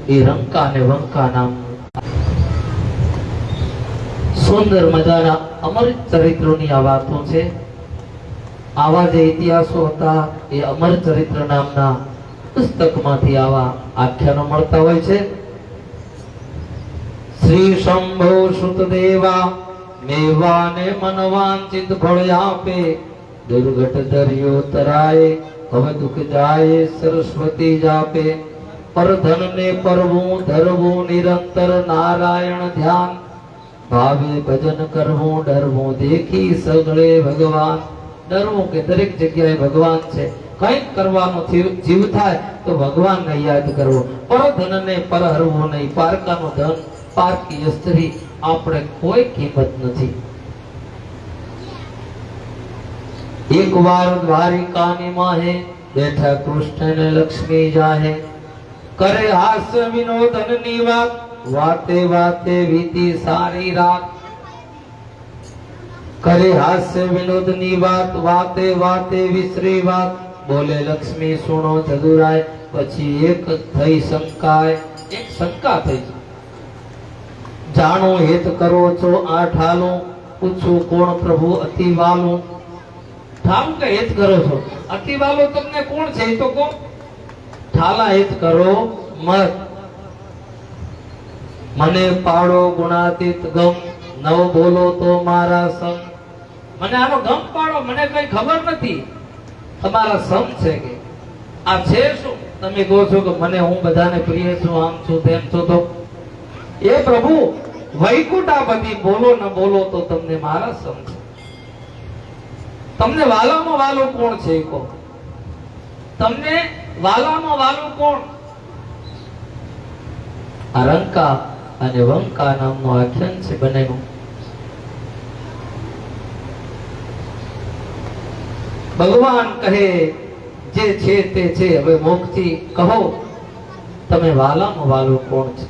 એ રંકા ને વંકા નામનું સુંદર મજાના અમર ચરિત્રોની આ વાતો છે. આવા જે ઇતિહાસો હતા એ અમર ચરિત્ર નામના પુસ્તકમાંથી આવા આખ્યાનો મળતા હોય છે. શ્રી શંભો સુતદેવા મેવાને મનવાંચિત ફળ આપે, દુર્ઘટ દરિયો તરાય હવે દુઃખ જાય સરસ્વતી જાપે. પરધન ને પરવું ધરવું નિરંતર નારાયણ ધ્યાન, ભાવે ભજન કરવું ડરવું દેખી સગળે ભગવાન. ડરવું કે દરેક જગ્યાએ ભગવાન છે, કંઈક કરવાનો જીવ થાય તો ભગવાનને યાદ કરવો. પરધન ને પરહરવું નહીં, પારકાનું ધન પારકી સ્ત્રી આપણે કોઈ કિંમત નથી. એક વાર દ્વારિકાની માહે બેઠા કૃષ્ણ ને લક્ષ્મી જાહે, કરે હાસ્ય વિનોદનની વાત, વાતે વાતે વીતી સારી રાત. કરે હાસ્ય વિનોદની વાત, વાતે વાતે વિસરી વાત, બોલે લક્ષ્મી સુણો ચતુરાય. પછી એક થઈ શંકાય, એક શંકા થઈ, જાણો હેત કરો છો આ ઠાલું, પૂછું કોણ પ્રભુ અતિ વાલું. ઠાલું કે હેત કરો છો, અતિ વાલો તમને કોણ છે એ તો કો. ઠાલા હેત કરો મત, મને પાડો ગુણાતીત ગમ, નવ બોલો તો મારા સમ. મને આનો ગમ પાડો, મને કઈ ખબર નથી તમારા સમ છે કે આ છે શું. તમે કહો છો કે મને હું બધાને પ્રિય છું, આમ છું તેમ છું. તો એ પ્રભુ વૈકુંઠાપતિ બોલો ન બોલો તો તમને મારા સમ છે. તમને વાલામાં વાલો કોણ છે એ કહો. તમને વાલામાં વાલો કોણ. આ રંકા અને વંકા નામનું આખ્યાન છે બનેલું. ભગવાન કહે જે છે તે છે, હવે મોક્ષથી કહો તમે વાલામાં વાલો કોણ છે.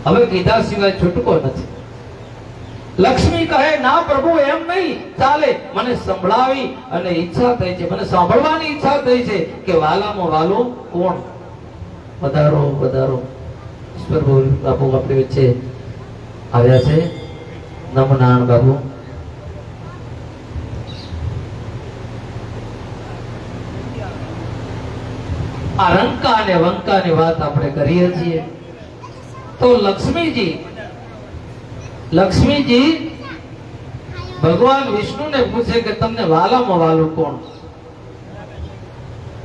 હવે કીધા સિવાય છૂટકો નથી. લક્ષ્મી કહે ના પ્રભુ એમ નહીં ચાલે, મને સંભળાવી અને ઈચ્છા થઈ છે, મને સાંભળવાની ઈચ્છા થઈ છે કે વાલામાં વાલો કોણ. વધારો વધારો. ઈશ્વર બાપુ આપણી વચ્ચે આવ્યા છે. નમનારાયણ બાપુ. આ રંકા અને વંકાની વાત આપણે કરીએ છીએ તો લક્ષ્મીજી ભગવાન વિષ્ણુને પૂછે કે તમને વાલામાં વાલું કોણ.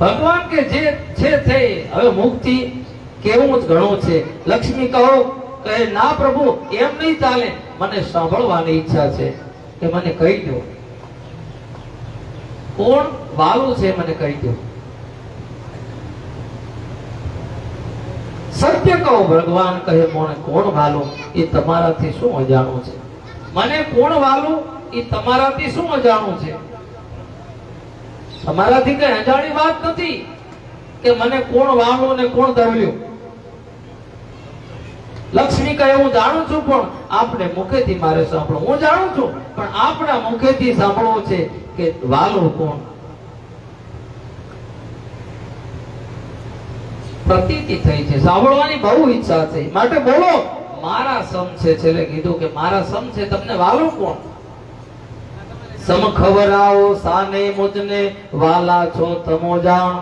ભગવાન કે જે છે તે હવે મુક્તિ કેવું જ ઘણું છે. લક્ષ્મી કહો કહે ના પ્રભુ એમ નહીં ચાલે, મને સાંભળવાની ઈચ્છા છે કે મને કહી દો કોણ વાલું છે, મને કહી દો. સત્ય કહો. ભગવાન કહે મને કોણ વાલું એ તમારાથી શું અજાણું છે. મને કોણ વાલું એ તમારાથી શું અજાણું છે. તમારાથી કઈ અજાણી વાત નથી કે મને કોણ વાલું ને કોણ ધવલ્યું. લક્ષ્મી કહે હું જાણું છું પણ આપણે મુખેથી મારે સાંભળવું. હું જાણું છું પણ આપણા મુખેથી સાંભળવું છે કે વાલું કોણ. પ્રતીતિ થઈ છે, સાંભળવાની બહુ ઈચ્છા છે, માટે બોલો મારા સમ છે. છેલ્લે કીધું કે મારા સમ છે, તમને વાલો કોણ. સમ ખબરાવો સાને મુજને વાલા છો તમો જાણ,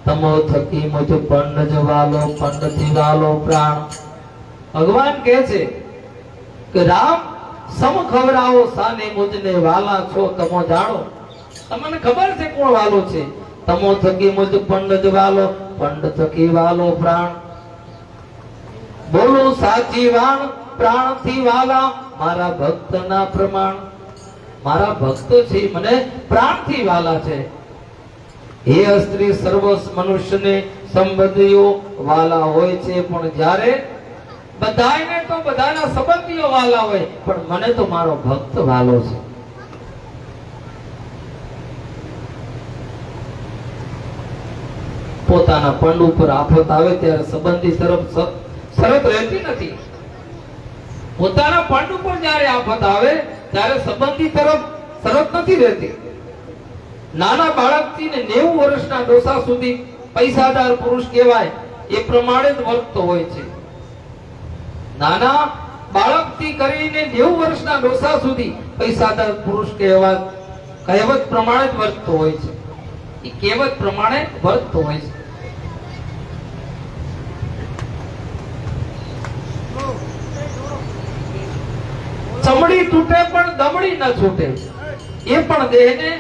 તમો થકી મુજ પંડ જ વાલો પંડ થી વાલો પ્રાણ. ભગવાન કહે છે કે રામ સમ ખબરાવો સાને મુજને વાલા છો તમો જાણો. તમને ખબર છે કોણ વાલો છે. તમો થકી મુજ પંડ જ વાલો પંડ થકી વાલો પ્રાણ. બોલો સાચી વાણ પ્રાણ થી વાલા, મારા ભક્ત ના પ્રમાણ. મારા ભક્તો છે મને પ્રાણ થી વાલા છે. હે સ્ત્રી સર્વ મનુષ્યને સંબંધીઓ વાલા હોય છે, પણ જ્યારે બધાને તો બધાના સંબંધીઓ વાલા હોય, પણ મને તો મારો ભક્ત વાલો છે. પોતાના પંડ ઉપર આફત આવે ત્યારે સંબંધી તરફ શરત રહેતી નથી. પોતાના પંડ ઉપર જ્યારે આફત આવે ત્યારે સંબંધી તરફ શરત નથી રહેતી. નાના બાળકથી ને 90 વર્ષના ડોસા સુધી પૈસાદાર પુરુષ કહેવાય એ પ્રમાણે જ વર્તતો હોય છે. નાના બાળકથી કરીને 90 વર્ષના ડોસા સુધી પૈસાદાર પુરુષ કહેવત પ્રમાણે જ વર્તતો હોય છે. એ કહેવત પ્રમાણે વર્તતો હોય છે. ચમડી તૂટે પણ દમડી ન છૂટે, એ પણ દેહને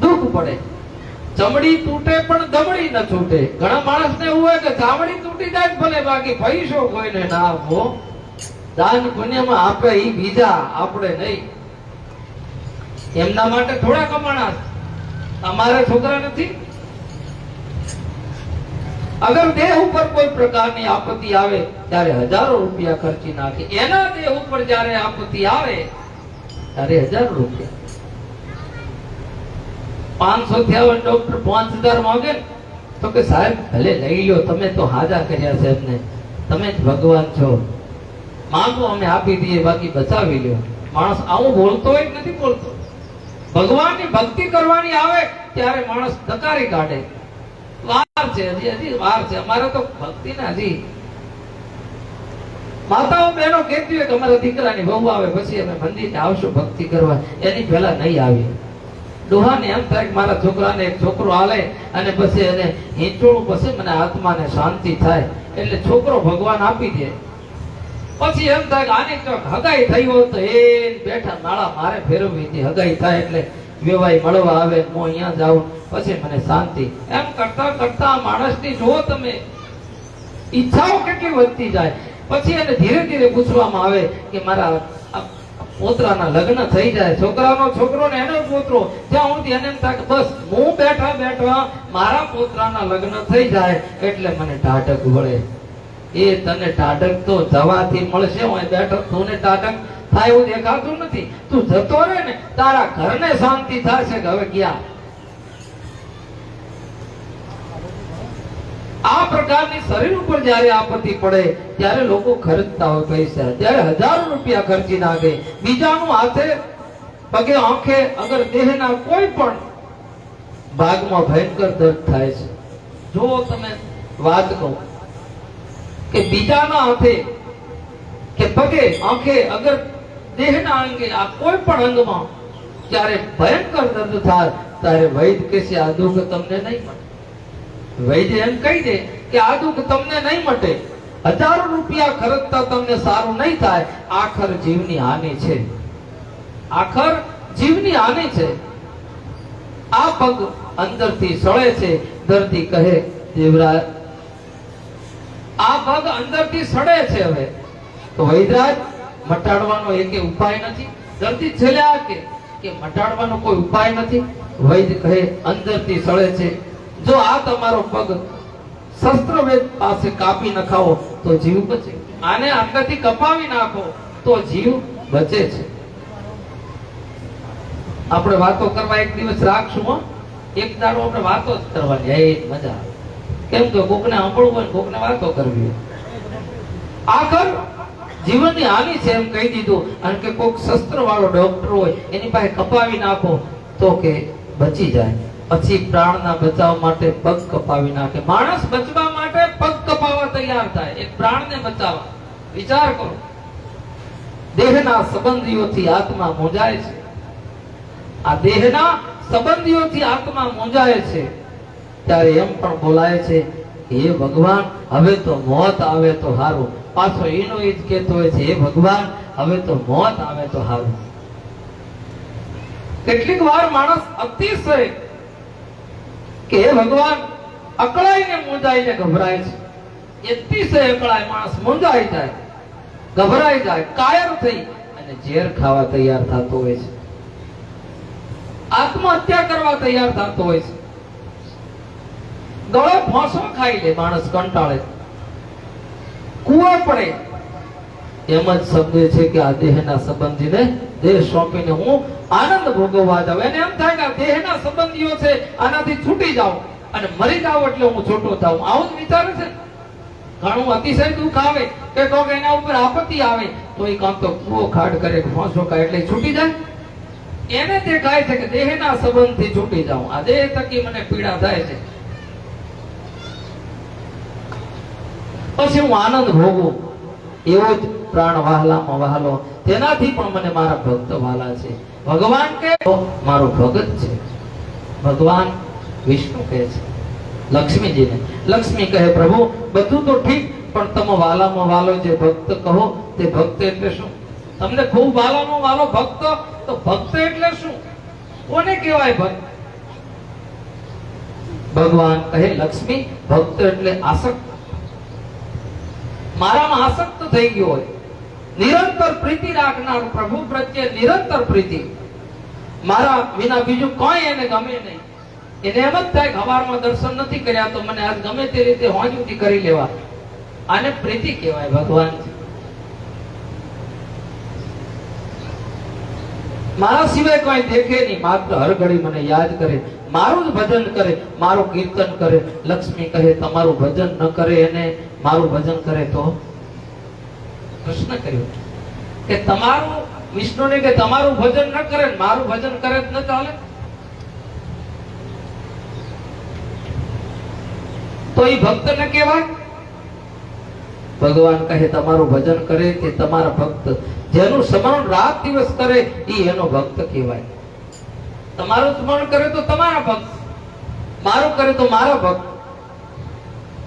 દુઃખ પડે. ચમડી તૂટે પણ દમડી ન છૂટે. ઘણા માણસને એવું હોય કે ચામડી તૂટી જાય ભલે, બાકી પૈસો કોઈને ના આપવો. દાન પુણ્યમાં આપે ઈ બીજા, આપણે નહીં. એમના માટે થોડા કમાણા, અમારે છોકરા નથી. અગર દેહ ઉપર કોઈ પ્રકારની આપત્તિ આવે ત્યારે હજારો રૂપિયા ખર્ચી નાખે. એના દેહ ઉપર જ્યારે આપત્તિ આવે ત્યારે હજારો રૂપિયા. 500 ડોક્ટર 5000 માંગે તો કે સાહેબ ભલે લઈ લો, તમે તો હાજા કર્યા છે એમને, તમે જ ભગવાન છો, માંગો અમે આપી દઈએ, બાકી બચાવી લ્યો. માણસ આવું બોલતો હોય કે નથી બોલતો? ભગવાનની ભક્તિ કરવાની આવે ત્યારે માણસ ધકારી કાઢે. વાર છે, હજી વાર છે. અમારે તો ભક્તિ ને હજી માતાઓ બહેનો કહેતી હોય કે અમારા દીકરાની વહુ આવે પછી અમે મંદિરે આવશું ભક્તિ કરવા, એની પહેલા નહીં આવી. ડોહાને એમ થાય કે મારા છોકરાને એક છોકરો આલે અને પછી એને હિંચોળું, પછી મને આત્માને શાંતિ થાય, એટલે છોકરો ભગવાન આપી દે. પછી એમ થાય કે આની ચોક હગાઈ થઈ હોત તો એ બેઠા નાળા મારે ફેરવવી હતી. હગાઈ થાય એટલે વેવાઈ મળવા આવે, હું અહીંયા જાઉં, પછી મને શાંતિ. એમ કરતા કરતા માણસની જુઓ તમે ઈચ્છાઓ કેટલી વધતી જાય. પછી એને ધીરે ધીરે પૂછવામાં આવે કે મારા પોતરાના લગ્ન થઈ જાય, છોકરાનો છોકરો ને એનો પોતરો, જ્યાં સુધી એને એમ થાય કે બસ હું બેઠા બેઠા મારા પોતરાના લગ્ન થઈ જાય એટલે મને ટાઢક વળે. એ તને ટાઢક તો જવાથી મળશે, હું બેઠો તું ને ટાઢક થાય એવું દેખાતું નથી. તું જતો રહે ને તારા ઘરને શાંતિ થશે કે હવે ગયા. આ પ્રકારની શરીર ઉપર જ્યારે આપત્તિ પડે ત્યારે લોકો ખર્ચતા હોય પૈસા, ત્યારે હજારો રૂપિયા ખર્ચી નાખે. બીજાનું હાથે પગે આંખે અગર દેહના કોઈ પણ ભાગમાં ભયંકર દર્દ થાય છે. જો તમે વાત કહો કે બીજાના હાથે કે પગે આંખે અગર દેહના અંગે આ કોઈ પણ અંગમાં જ્યારે ભયંકર દર્દ થાય ત્યારે વૈદ કહેશે આ દુઃખ તમને નહીં મળે. વૈદ્ય એમ કહી દે કે આ દુઃખ તમને નહીં મટે, હજારો રૂપિયા ખર્ચતા તમને સારું નહીં થાય, આખર જીવની હાનિ છે, આખર જીવની હાનિ છે. આ પગ અંદરથી સળે છે. દર્દી કહે દેવરાજ આ પગ અંદરથી સડે છે, હવે તો વૈદ્યરાજ મટાડવાનો એકે ઉપાય નથી. દર્દી છેલ્લે આ કે મટાડવાનો કોઈ ઉપાય નથી. વૈદ્ય કહે અંદરથી સળે છે, જો આ તમારો પગ શસ્ત્રવેદ પાસે કાપી નખાવો તો જીવ બચે, આને અંદરથી કપાવી નાખો તો જીવ બચે છે. આપણે વાતો કરવા એક દિવસ રાખશું, એક દાડો આપણે વાતો જ કરવાની, એ મજા. કેમ કે કોકને સાંભળવું હોય, કોકને વાતો કરવી હોય. આખર જીવનની હાનિ છે એમ કહી દીધું. અને કે કોક શસ્ત્ર વાળો ડોક્ટર હોય એની પાસે કપાવી નાખો તો કે બચી જાય. પછી પ્રાણના બચાવ માટે પગ કપાવી નાખે. માણસ બચવા માટે પગ કપાવવા તૈયાર થાય એક પ્રાણને બચાવવા. વિચાર કરો, દેહના સંબંધીઓથી આત્મા મૂંઝાય છે. આ દેહના સંબંધીઓથી આત્મા મૂંઝાય છે ત્યારે એમ પણ બોલાય છે હે ભગવાન હવે તો મોત આવે તો હારું. પાછો એનો એ જ કહેતો હોય છે હે ભગવાન હવે તો મોત આવે તો હારું. કેટલીક વાર માણસ અતિશય કે હે ભગવાન અકળાઈને મૂંઝાઈને ગભરાય છે. અતિશય અકળાય માણસ મૂંઝાઈ જાય, ગભરાઈ જાય, કાયર થઈ અને ઝેર ખાવા તૈયાર થતો હોય છે, આત્મહત્યા કરવા તૈયાર થતો હોય છે, ગળે ફાંસો ખાઈ લે માણસ, કંટાળે કૂવો પડે. એમ જ શબ્દ છે કે આ દેહના સંબંધીને દેહ સોંપીને હું આનંદ ભોગવવા જાઉં. એને એમ થાય કે આ દેહના સંબંધીઓ છે આનાથી છૂટી જાઉં અને મરી જાઉં એટલે હું છૂટો થાઉં. આવું જ વિચારે છે. ઘણું અતિશય દુઃખ આવે કે કોક એના ઉપર આપત્તિ આવે તો એ કાં તો કૂવો ખાડ કરે, ફાંસો ખાય એટલે છૂટી જાય. એને દેખાય છે કે દેહના સંબંધથી છૂટી જાઉં, આ દેહ થકી મને પીડા થાય છે. પછી હું આનંદ ભોગું, એવો જ પ્રાણ વહાલામાં વહાલો, તેનાથી પણ મને મારા ભક્ત વાલા છે. ભગવાન કે મારો ભગત છે. ભગવાન વિષ્ણુ કહે છે લક્ષ્મીજીને. લક્ષ્મી કહે પ્રભુ બધું તો ઠીક, પણ તમે વાલામાં વાલો જે ભક્ત કહો તે ભક્ત એટલે શું? તમને ખૂબ વાલામાં વાલો ભક્ત, તો ભક્ત એટલે શું? કોને કહેવાય ભક્ત? ભગવાન કહે લક્ષ્મી ભક્ત એટલે આસક્ત, મારામાં આસક્ત થઈ ગયો હોય, નિરંતર પ્રીતિ રાખનાર, પ્રભુ પ્રત્યે નિરંતર પ્રીતિ, મારા વિના બીજું કોઈ એને ગમે નહીં. એને એમ જ થાય કે સવારમાં દર્શન નથી કર્યા તો મને આજ ગમે તે રીતે હોંજુતી કરી લેવા. આને પ્રીતિ કહેવાય. ભગવાન મારા સિવાય કોઈ દેખે નહીં, માત્ર હર ઘડી મને યાદ કરે, મારું જ ભજન કરે, મારું કીર્તન કરે. લક્ષ્મી કહે તમારું ભજન ન કરે એને મારું ભજન કરે તો? પ્રશ્ન કર્યો કે તમારું વિષ્ણુને કે તમારું ભજન ન કરે મારું ભજન કરે જ ન ચાલે? તો એ ભક્ત ન કહેવાય? ભગવાન કહે તમારું ભજન કરે તે તમારા ભક્ત, જેનું સ્મરણ રાત દિવસ કરે એ એનો ભક્ત કહેવાય. તમારું સ્મરણ કરે તો તમારા ભક્ત, મારું કરે તો મારા ભક્ત.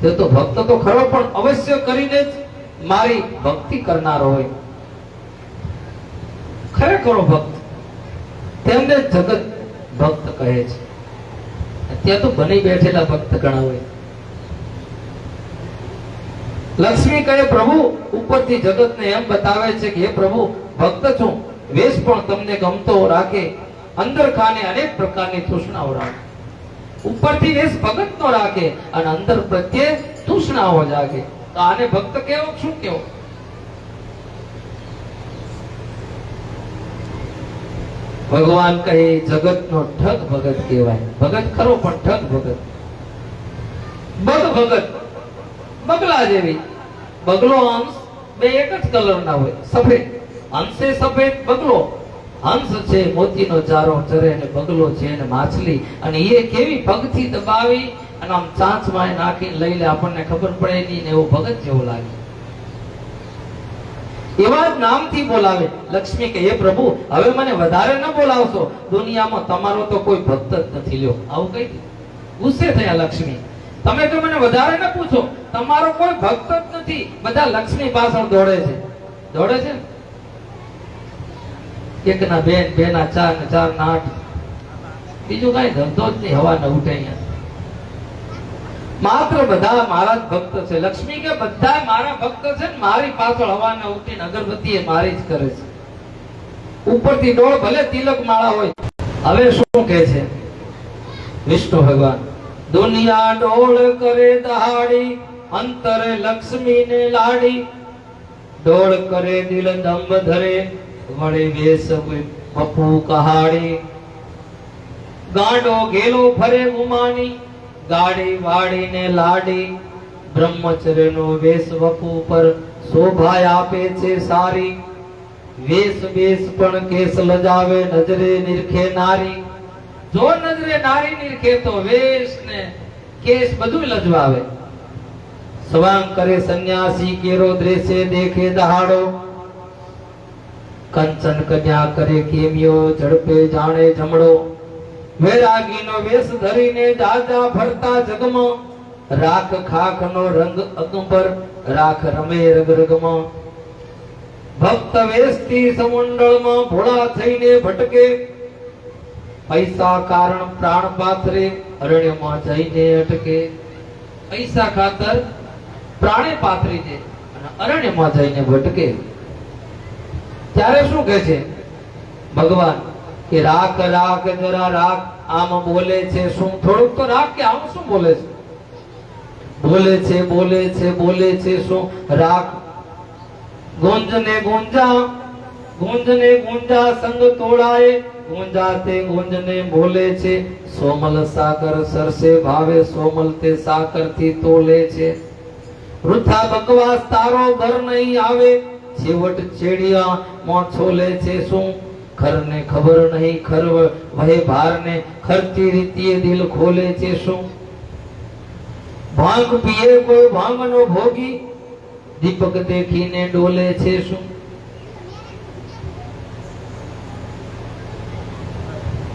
તે તો ભક્ત તો ખરો, પણ અવશ્ય કરીને જ મારી ભક્તિ કરનારો હોય, ખરેખરો ભક્ત. તેમને જગત ભક્ત કહે છે. ત્યાં તો બની બેઠેલા ભક્ત ઘણા હોય. લક્ષ્મી કહે પ્રભુ ઉપરથી જગતને એમ બતાવે છે કે હે પ્રભુ ભક્ત છું, વેશ પણ તમને ગમતો રાખે, અંદર ખાને અનેક પ્રકારની તૃષ્ણાઓ રાખે. ઉપરથી વેશ ભગતનો રાખે અને અંદર પ્રત્યે તૃષ્ણાઓ જાગે. તો આને ભક્ત કેવો? શું કેવો? ભગવાન કહે જગતનો ઠગ ભગત કહેવાય. ભગત ખરો પણ ઠગ ભગત. બગ ભગત, બગલા જેવી. બગલો હંસ બે એક જ કલરના હોય, સફેદ. હંસે સફેદ, બગલો. હંસ છે મોતીનો ચારો ચરે અને બગલો છે અને માછલી. અને એ કેવી પગથી દબાવી અને આમ ચાંચમાં નાખીને લઈ લે, આપણને ખબર પડે નહીં ને એવો ભગત જેવો લાગે. એવા જ નામથી બોલાવે. લક્ષ્મી કે હે પ્રભુ હવે મને વધારે ન બોલાવશો, દુનિયામાં તમારો તો કોઈ ભક્ત જ નથી. લ્યો આવું કહી દીધું. ગુસ્સે થયા લક્ષ્મી. તમે તો મને વધારે ન પૂછો, તમારો કોઈ ભક્ત જ નથી. બધા લક્ષ્મી પાછળ દોડે છે. દોડે છે એક ના બે, બે ના ચાર ને ચાર ના આઠ. બીજું કઈ ધંધો જ નહીં, હવા ન ઉઠે. અહીંયા માત્ર બધા મારા જ ભક્ત છે. લક્ષ્મી કે બધા મારા ભક્ત છે ને મારી પાછળ હવા ન ઉઠીને અગરબત્તી એ મારી જ કરે છે. ઉપરથી ડોળ ભલે તિલક માળા હોય. હવે શું કહે છે વિષ્ણુ ભગવાન? દુનિયા ડોળ કરે દહાડી, અંતરે લક્ષ્મી ને લાડી. ડોળ કરે દિલ દંભ ધરે, વડે વેશ બપુ કહાડી. ગાંડો ગેલો ફરે ગુમાની, ગાડી વાડી ને લાડી. બ્રહ્મચર્ય નો વેશ વપુ પર શોભા આપે છે સારી. વેશ વેશ પણ કેસ લજાવે, નજરે નિરખે નારી. જો નજરે નારી નિરખે તો વેશ ને કેસ બધું લજવાવે. સ્વાંગ કરે સન્યાસી, કેરો દ્રેસે દેખે દહાડો. કંચન કન્યા કરે કેમિયો, ઝડપે જાણે જમડો. વૈરાગી નો વેશ ધરીને જાજા ફરતા જગમાં. રાખ ખાખ નો રંગ અગંબર, રાખ રમે રગ રગમાં. ભક્ત વેશથી સમુંડળમાં ભોળા થઈને ભટકે. પૈસા કારણ પ્રાણ પાથરે, અરણ્યમાં જઈને અટકે. પૈસા ખાતર પ્રાણે પાથરી દે અને અરણ્યમાં જઈને ભટકે. ત્યારે શું કહે છે ભગવાન કે રાખ રાખ જરા રાખ. આમ બોલે છે શું? થોડુંક તો રાખ કે આમ શું બોલે છે? બોલે છે બોલે છે બોલે છે શું? રાખ. ગુંજને ગુંજા, ગુંજને ગુંજા સંગ તોડાય. ગુંજાતે ગુંજને બોલે છે, સોમલ સાગર સરસે ભાવે. સોમલ તે સાકર થી તોલે છે. વૃથા બકવાસ તારો ઘર નહીં આવે. છેવટ ચેડિયા મોં છોલે છે શું? ખરને ખબર નહીં ખર વહે ભારને, ખરતી રીતિએ દિલ ખોલે છે શું? ભાંગ પીએ કોઈ ભાંગનો ભોગી, દીપક દેખીને ડોલે છે શું?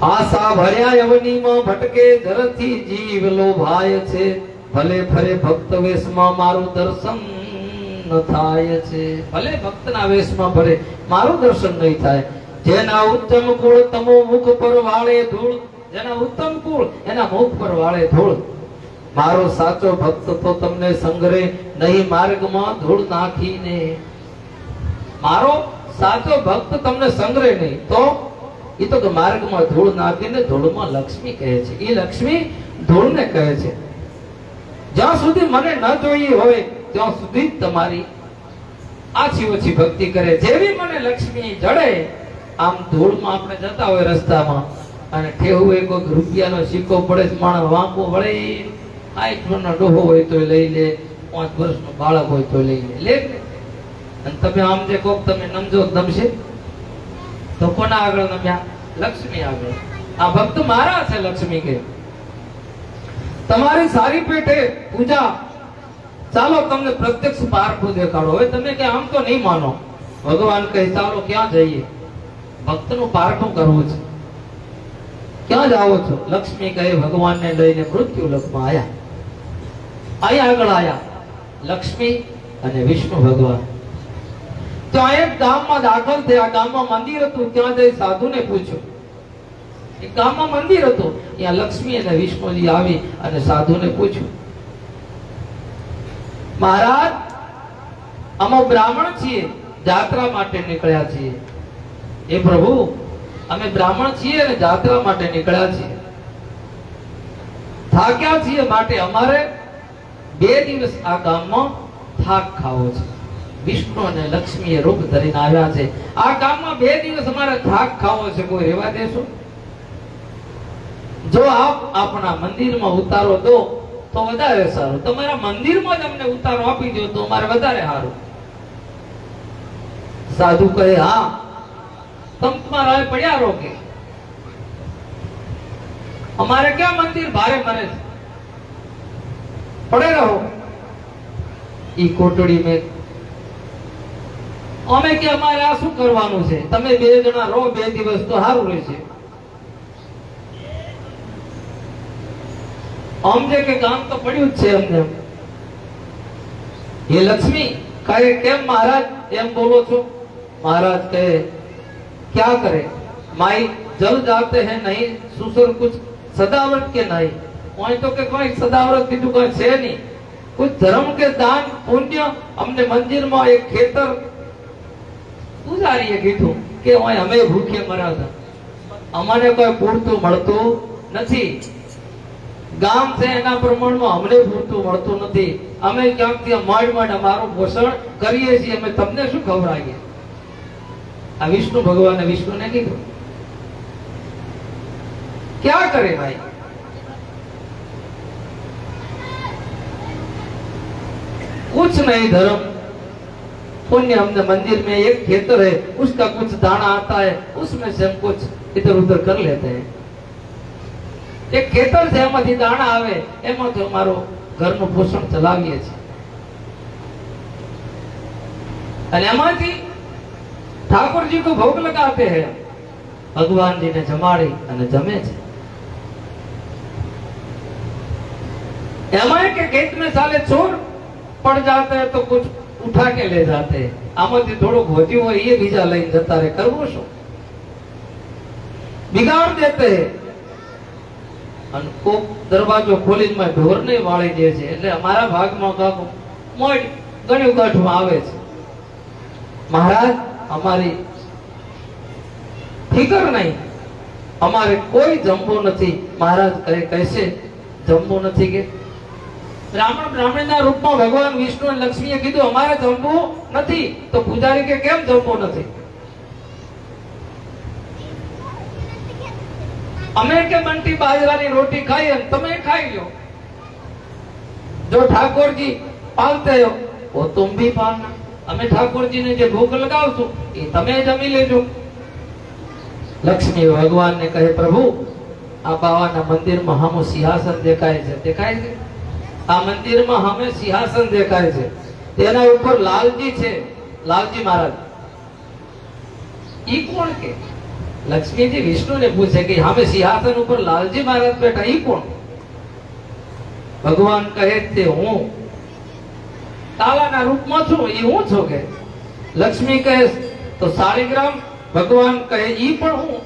આશા ભર્યા યવનીમાં ભટકે ઝરથી જીવ લોભાય છે, ભલે ફરે ભક્ત વેશમાં મારું દર્શન ન થાય છે. ભલે ભક્તના વેશમાં ફરે મારું દર્શન નહીં થાય. જેના ઉત્તમ કુળ તમો મુખ પર વાળે ધૂળ, જેના ઉત્તમ કુળ એના મુખ પર વાળે ધૂળ. મારો સાચો ભક્ત તો તમને સંગરે નહીં માર્ગમાં ધૂળ નાખીને. મારો સાચો ભક્ત તમને સંગરે નહીં તો એ તો માર્ગમાં ધૂળ નાખીને ધૂળમાં લક્ષ્મી કહે છે. એ લક્ષ્મી ધૂળને કહે છે. જ્યાં સુધી મને ન જોઈએ હોય ત્યાં સુધી તમારી આછી ઓછી ભક્તિ કરે. જેવી મને લક્ષ્મી જડે, આમ ધૂળમાં આપણે જતા હોય રસ્તામાં અને ઠેવું એક રૂપિયાનો સિક્કો પડે, માણસ વાંકો વળે, 60 વર્ષનો ડોહો હોય તો લઈ લે, 5 વર્ષનું બાળક હોય તો લઈ લે. અને તમે આમ જે કોક તમે નમજો નમશે તો કોના આગળ નમ્યા? લક્ષ્મી આગળ. આ ભક્ત મારા છે. લક્ષ્મી કે તમારી સારી પેટે પૂજા, ચાલો તમને પ્રત્યક્ષ પારખું દેખાડો. હવે તમે કે આમ તો નહીં માનો. ભગવાન કહે ચાલો ક્યાં જઈએ? ભક્તનું પારખું કરવું છે. ક્યાં જાઓ છો? લક્ષ્મી કહે ભગવાનને લઈને મૃત્યુ લોકમાં આયા. અહીંયા આગળ આયા લક્ષ્મી અને વિષ્ણુ ભગવાન. ત્યાં એક ગામમાં દાખલ થયા. ગામમાં મંદિર હતું. ત્યાં જઈ સાધુને પૂછ્યું. એક ગામમાં મંદિર હતું, ત્યાં લક્ષ્મી અને વિષ્ણુજી આવી અને સાધુને પૂછ્યું, મહારાજ અમે બ્રાહ્મણ છીએ, જાત્રા માટે નીકળ્યા છીએ. એ પ્રભુ અમે બ્રાહ્મણ છીએ અને જાત્રા માટે નીકળ્યા છીએ. થાક્યા છીએ માટે અમારે 2 દિવસ આ ગામમાં થાક ખાવો છે. વિષ્ણુ અને લક્ષ્મી રૂપ ધરીને આવ્યા છે. આ ગામમાં 2 દિવસ અમારે થાક ખાવો છે. કોઈ રહેવા દેશો? જો આપ આપણા મંદિરમાં ઉતારો દો તો વધારે સારું. તમારા મંદિરમાં જ અમને ઉતારો આપી દો તો અમારે વધારે સારું. સાધુ કહે હા, તમ તમારા પડ્યા રહો કે અમારે ક્યાં મંદિર ભારે મરે છે, પડે રહો. ઈ કોટડી મેં અમે કે અમારે આ શું કરવાનું છે? તમે 2 જણા રહો 2 દિવસ તો સારું રહેશે. અમને કે ગામ તો પડ્યું જ છે અમને. એ લક્ષ્મી કહે કેમ મહારાજ એમ બોલો છો? મહારાજ કહે क्या करे माई जल जाते हैं नहीं सुसर कुछ सदावत के नहीं. कोई तो के कोई सदावत कीधु कोई છે નહીં. कुछ धर्म के दान पुण्य हमने मंदिर में एक खेतर પૂજારીએ કીધું કે અમે ભૂખે મરાતા, અમને કોઈ પૂરતું મળતું નથી. ગામ છે એના પ્રમાણમાં અમને પૂરતું મળતું નથી. અમે ક્યાંકથી માંડ અમારું પોષણ કરીએ છીએ. અમે તમને શું ખવડાવીએ? આ વિષ્ણુ ભગવાને વિષ્ણુને કીધું. क्या करे भाई? कुछ नहीं धर्म पुण्य. हमने मंदिर में एक खेतर है, उसका कुछ दाना आता है, उसमें से हम कुछ इधर उधर कर लेते हैं. एक खेतर से एमांथी दाना आवे एमांथी અમારો ઘરનું પોષણ ચલાવીએ છીએ. અને એમાંથી ठाकुर जी को भोग लगाते हैं. भगवान जी ने जमाड़ी અને જમે છે. एमाय के खेत में साले चोर पड़ जाते हैं तो कुछ उठा के ले जाते हैं. आमांथी थोड़ो घोट्યું હોય એ બીજા લઈને જતા રહે. કરવું શું? बिगाड़ देते हैं. અને કોક દરવાજો ખોલીને માં ઢોરને વાળી દે છે. એટલે અમારા ભાગમાં કાક મોય ગણ્યું કાઠમાં આવે છે. મહારાજ અમારી ફિકર નહીં, અમારે કોઈ જમવું નથી. મહારાજ કહે કૈસે જમવું નથી? કે બ્રાહ્મણના રૂપમાં ભગવાન વિષ્ણુ અને લક્ષ્મીએ કીધું અમારે જમવું નથી. તો પૂજારી કે કેમ જમવું નથી? અમે કે બંટી બાજરાની રોટી ખાઈએ તમે ખાઈ લો. જો ઠાકોર जी पालते हो वो तुम भी पालना. અમે ઠાકોરજી ને જે ભોગ લગાવશું એ તમે જમી લેજો. લક્ષ્મી ભગવાન ને કહે પ્રભુ આ બાવાના મંદિરમાં સામું સિંહાસન દેખાય છે. દેખાય છે? આ મંદિરમાં સામે સિંહાસન દેખાય છે. તેના ઉપર લાલજી છે, લાલજી મહારાજ. ઈ કોણ કે? લક્ષ્મીજી વિષ્ણુને પૂછે કે સામે સિંહાસન ઉપર લાલજી મહારાજ બેઠા, ઈ કોણ? ભગવાન કહે તે હું તાલાના રૂપમાં છું, એ હું છું કે. લક્ષ્મી કહે તો શાલિગ્રામ. ભગવાન કહે ઈ પણ હું.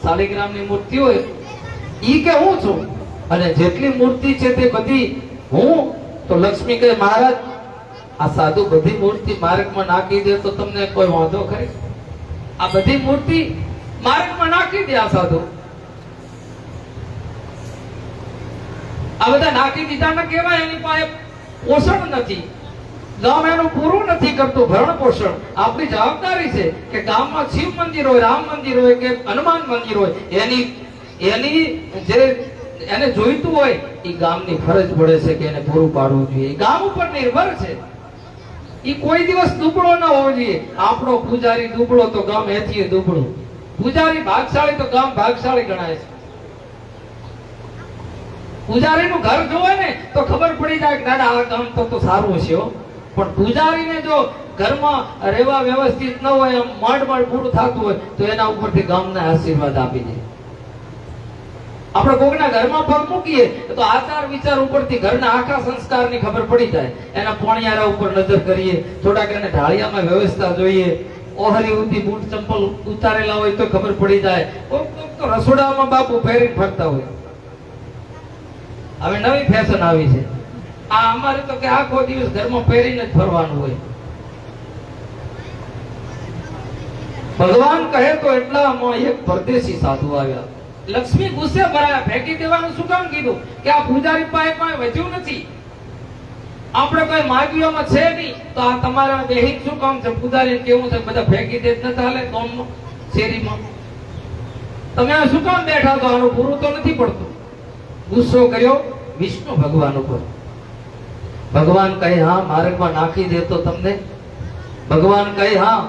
શાલિગ્રામની મૂર્તિ હોય, ઈ કે હું છું. અને જેટલી મૂર્તિ છે તે બધી હું. તો લક્ષ્મી કહે મહારાજ આ સાધુ બધી મૂર્તિ માર્ગમાં નાખી દે તો તમને કોઈ વાંધો ખરી? આ બધી મૂર્તિ માર્ગમાં નાખી દે આ સાધુ. આ બધા નાખી દીધા ને કહેવાય એની પાસે પોષણ નથી, ગામ એનું પૂરું નથી કરતું ભરણ પોષણ. આપણી જવાબદારી છે કે ગામમાં શિવ મંદિર હોય, રામ મંદિર હોય કે હનુમાન મંદિર હોય, એની જે એને જોઈતું હોય એ ગામની ફરજ પડે છે કે એને પૂરું પાડવું જોઈએ. ગામ ઉપર નિર્ભર છે. એ કોઈ દિવસ દુબળો ના હોવો જોઈએ. આપણો પૂજારી દુબળો તો ગામ એથી દુબળું. પૂજારી ભાગશાળી તો ગામ ભાગશાળી ગણાય છે. પૂજારીનું ઘર જોવે ને તો ખબર પડી જાય કે દાદા આ ગામ તો સારું છે. પણ પૂજારીને જો ઘરમાં રહેવા વ્યવસ્થિત ન હોય, આમ માંડ પૂરું થતું હોય તો એના ઉપરથી ગામના આશીર્વાદ આપી દે. આપણે કોકના ઘરમાં પગ મૂકીએ તો આચાર વિચાર ઉપરથી ઘરના આખા સંસ્કારની ખબર પડી જાય. એના પોણિયારા ઉપર નજર કરીએ, થોડાક એને ઢાળિયામાં વ્યવસ્થા જોઈએ, ઓહરી ઉધી બૂટ ચંપલ ઉતારેલા હોય તો ખબર પડી જાય. કોક તો રસોડામાં બાપુ પહેરીને ફરતા હોય. હવે નવી ફેશન આવી છે આ. અમારે તો કે આખો દિવસ ઘરમાં પહેરીને જ ફરવાનું હોય. ભગવાન કહે તો એટલામાં એક પરદેશી સાધુ આવ્યા. લક્ષ્મી ગુસ્સે ભરાયા. ફેંકી દેવાનું શું કામ કીધું? કે આ પૂજારી પાસે વધ્યું નથી, આપણે કોઈ માગીઓમાં છે નહીં, તો આ તમારા બેહીન શું કામ છે? પૂજારી કેવું છે બધા ફેંકી દે ન ચાલે ગામમાં શેરીમાં? તમે આ શું કામ બેઠા તો? આનું પૂરું તો નથી પડતું. ગુસ્સો કર્યો વિષ્ણુ ભગવાન ઉપર. ભગવાન કહે હા માર્ગમાં નાખી દે તો તમને. ભગવાન કહે હા.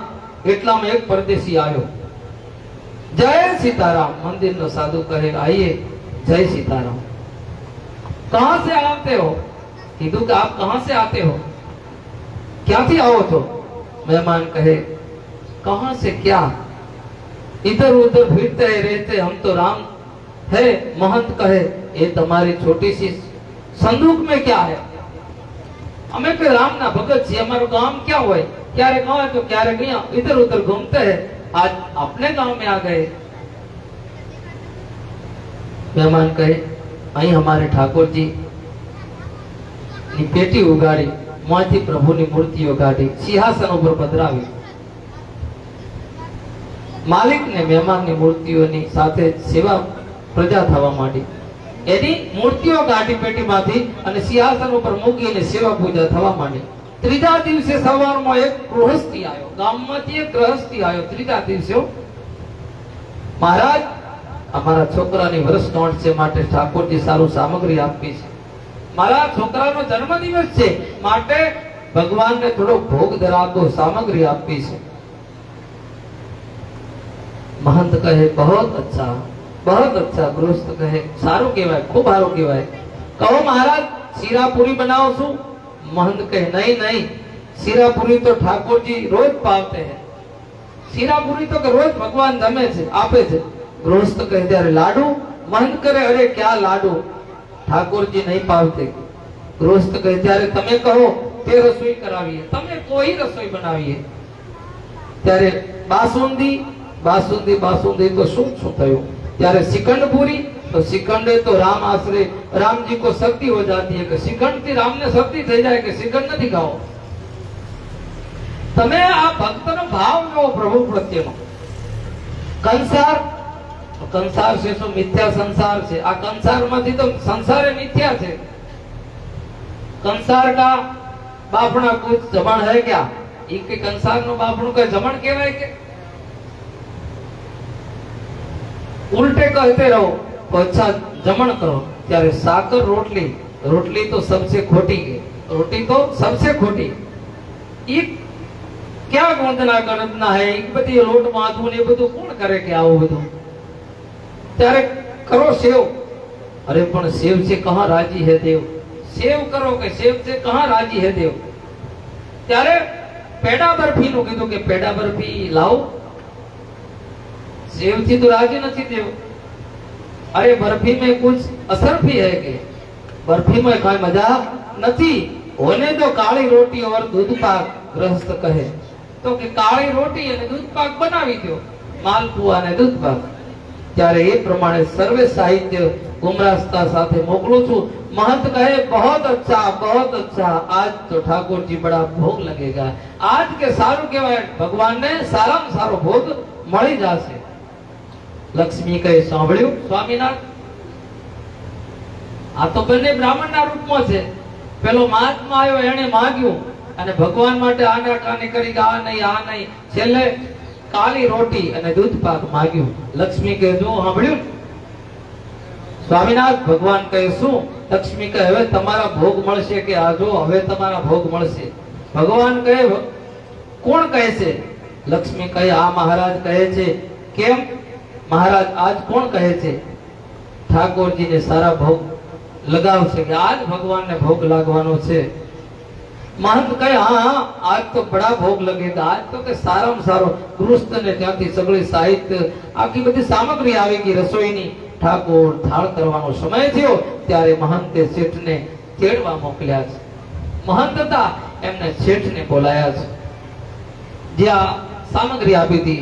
એટલામાં એક પરદેશી આવ્યો. જય सीताराम. મંદિરનો સાધુ કહે આइए जय सीताराम. कहां से आते हो? कीधु कि आप कहां से आते हो? ક્યાંથી આવો છો? મહેમાન કહે कहां से क्या, इधर उधर फिरते रहते हम तो राम है. महंत कहे ये तुम्हारी छोटी सी संदूक में क्या है? અમે કે રામના ભગત છીએ, અમારું ગામ ક્યાં હોય? ક્યારેક આવે તો ક્યારેક અહીંયા इधर उधर घूमते हैं. आज अपने गांव में आ गए. મહેમાન કહે અહીં અમારે ઠાકોરજી ની પેટી ઉગાડી, માંથી પ્રભુની મૂર્તિઓ કાઢી, સિંહાસન ઉપર પધરાવી. માલિક ને મહેમાનની મૂર્તિઓની સાથે સેવા પ્રજા થવા માંડી. એની મૂર્તિઓ કાઢી પેટીમાંથી અને સિંહાસન ઉપર મૂકીને સેવા પૂજા થવા માંડી. ત્રીજા દિવસે સવારમાં એક ગૃહસ્થી આવ્યો. ગામમાંથી એક ગૃહસ્થી આવ્યો ત્રીજા દિવસે. મહારાજ અમારા છોકરાની વર્ષગાંઠ છે માટે ઠાકોરજી સારું સામગ્રી આપી છે. મારા છોકરાનો જન્મદિવસ છે માટે ભગવાનને થોડો ભોગ ધરાવતો સામગ્રી આપી છે. महंत कहे बहुत अच्छा, बहुत अच्छा. गृहस्थ कहे सारू कहेवाय, खूब सारू कहेवाय. कहो महाराज शीरा पूरी बनाओ छू? महंत कहे नहीं नहीं, शीरा पूरी तो ठाकुर जी रोज पावते हैं. शीरा पूरी तो रोज भगवान जमे છે, આપે છે. गृहस्थ कहे ત્યારે लाडू? महंत करे अरे क्या लाडू, ठाकुर जी नहीं पावते. गृहस्थ कहे ત્યારે તમે કહો તે રસોઈ કરાવીએ, તમે કોઈ રસોઈ બનાવીએ. ત્યારે બાસુંદી बासुंदी बासुंदी तो શું થયું? ત્યારે શ્રીખંડ પૂરી તો શ્રીખંડ तो राम आश्रय राम जी को शक्ति हो जाती है कि श्रीखंड થી राम ने शक्ति થઈ જાય કે શ્રીખંડ નથી ખાઓ. તમે આ ભક્તનો ભાવ લો પ્રભુ પ્રત્યેનો. કંસાર, કંસાર છે તો મિથ્યા સંસાર છે. આ કંસારમાંથી તો સંસારે મિથ્યા છે. कंसार का बापना कुछ जमण है क्या? ई के कंसार नो बापणो का जमण कहेवाय के? उल्टे कहते रहो तो अच्छा जमण करो. त्यारे साकर रोटली, रोटली तो सबसे खोटी है, रोटी तो सबसे खोटी. ई क्या गोंदना गणना है? ई बधी लोट माथू ने બધું કોણ કરે કે આવું બધું? ત્યારે કરો સેવ. अरे पण सेव से कहां राजी है देव? सेव करो के सेव से कहां राजी है देव? ત્યારે પેડા બરફી નું કીધું કે પેડા બરફી લાવો. सेव थी तो राजी नहीं देव. अरे बर्फी में कुछ असर भी है कि बर्फी में कोई मजा नहीं. होने तो काली रोटी और दूध पाक गृहस्थ कहे तो कि काली रोटी અને दूध पाक બનાવી દો. માલપુઆ અને दूध पाक. ત્યારે એ પ્રમાણે સર્વે સાહિત્ય ગુમરાસ્તા સાથે મોકલું છું. महंत कहे बहुत अच्छा आज तो ठाकुर जी बड़ा भोग लगेगा. आज के सारू कहेवाय भगवान ने सारा सारो भोग मળી જશે. लक्ष्मी कहे सांभळ्યું स्वामीनाथ आ तो बने ब्राह्मण ना रूप में छे. पेलो महात्मा आयो एने मांग्યું અને ભગવાન માટે આના કાને કરી આ નહીં છેલ્લે કાલી રોટી અને દૂધ પાક માંગ્યું. લક્ષ્મી કહે જો સાંભળ્યું સ્વામીનાથ. ભગવાન કહે શું? લક્ષ્મી કહે હવે તમારા ભોગ મળશે કે આ જો હવે તમારા ભોગ મળશે. ભગવાન કહે કોણ કહે છે? લક્ષ્મી કહે આ મહારાજ કહે છે. કેમ महाराज आज कौन कहे छे? ठाकुर जी ने सारा भोग लगाव छे कि आज भगवान ने भोग लागवानो छे. महंत कहे हाँ आज तो बड़ा भोग लगेगा. आज तो के सारा सारो गृहस्थ ने त्यांथी सगळी साहित्य आखी बधी सामग्री आवेगी रसोईनी. ठाकुर थाळ करवानो समय थयो त्यारे महंते શેઠને તેડવા મોકલ્યા છે. महंत હતા એમને શેઠને બોલાયા છે જ્યાં સામગ્રી આપી હતી.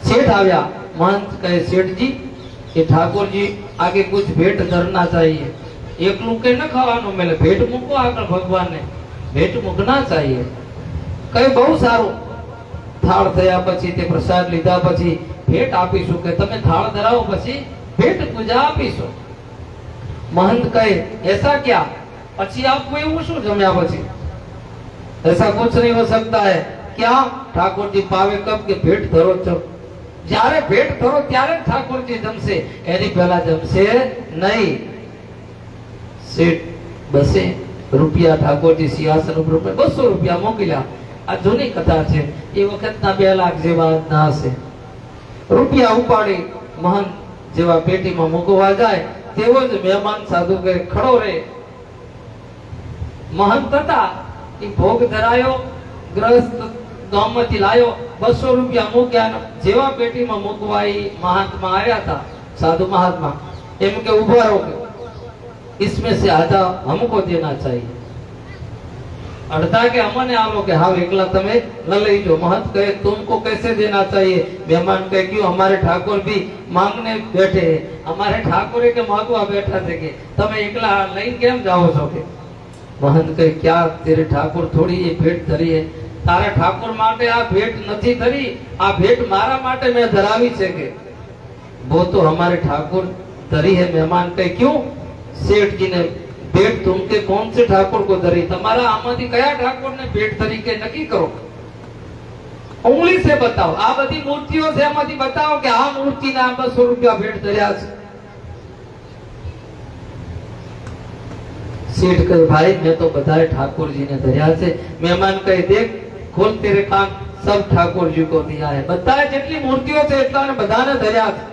सेठ आया. महंत कहे सेठ जी कि ठाकुर जी आगे कुछ भेंट धरना चाहिए. एकलू के न खावानो मेले भेंट मूको आगे भगवान ने भेंट मूकना चाहिए. कहे बहु सारू. थाळ थया पछी ते प्रसाद लीधा पछी भेंट आपीशु के तमे थाळ धराવો पछी भेंट पूजा आपीशु. महंत कहे ऐसा क्या? पछी आपको एवं शू जम्या पछी? ऐसा कुछ नहीं हो सकता है. क्या? ठाकुर जी पावे कब के भेंट धरो चुप. જ્યારે ભેટ ધરો ત્યારે ઠાકોરજી જમશે એની પહેલા જમશે નહીં. શેઠ બસે રૂપિયા ઠાકોરજી સિંહાસન ઉપર 200 રૂપિયા મોકલ્યા. આ જૂની કથા છે. એ વખતના 2 લાખ જેવા ના હશે. રૂપિયા ઉપાડી મહંત જેવા પેટીમાં મૂકવા જાય તેવો જ મહેમાન સાધુ કહે ખડો રે. મહંત હતા એ ભોગ ધરાયો. ગ્રસ્ત ગામમાંથી લાયો. 200 રૂપિયા મૂક્યા. જેવા પેટીમાં મૂકવા એ મહાત્મા આવ્યા હતા સાધુ महात्मा. એમ કે ઉભા રહો કે इसमें से आधा हमको देना चाहिए. अड़धा के अमने आलो के हाँ एकला तमे न लई जो. महंत कहे तुमको कैसे देना चाहिए? मेहमान कहे क्यों हमारे ठाकुर भी मांगने बैठे हैं. हमारे ठाकुर के मांगवा बैठा थे कि तमे एकला लई केम जाओ છો કે? महंत कहे क्या तेरे ठाकुर थोड़ी ये भेंट धरी है? तारा ठाकुर माटे आ भेंट નથી ધરી. आ भेंट मारा माटे मैं धरावी છે કે वो तो हमारे ठाकुर धरी है. मेहमान कहे क्यों? सेठ जी ने भेंट तुमके कौन से ठाकुर को धरी? તમારા આમાંથી કયા ઠાકોર ને भेंट ધરી કે નક્કી કરો. उंगली से बताओ. आ बधी मूर्तियों से एमांथी बताओ कि आ मूर्ति ने 200 રૂપિયા भेंट धर्या છે. सेठ कहे भाई मैं तो बताए ठाकुर जी ने धर्या છે. मेहमान कहे देख खोल तेरे कान सब ठाकुर जी को दिया है. बताए जितनी मूर्तियों से इतना ने बधाने धर्या છે.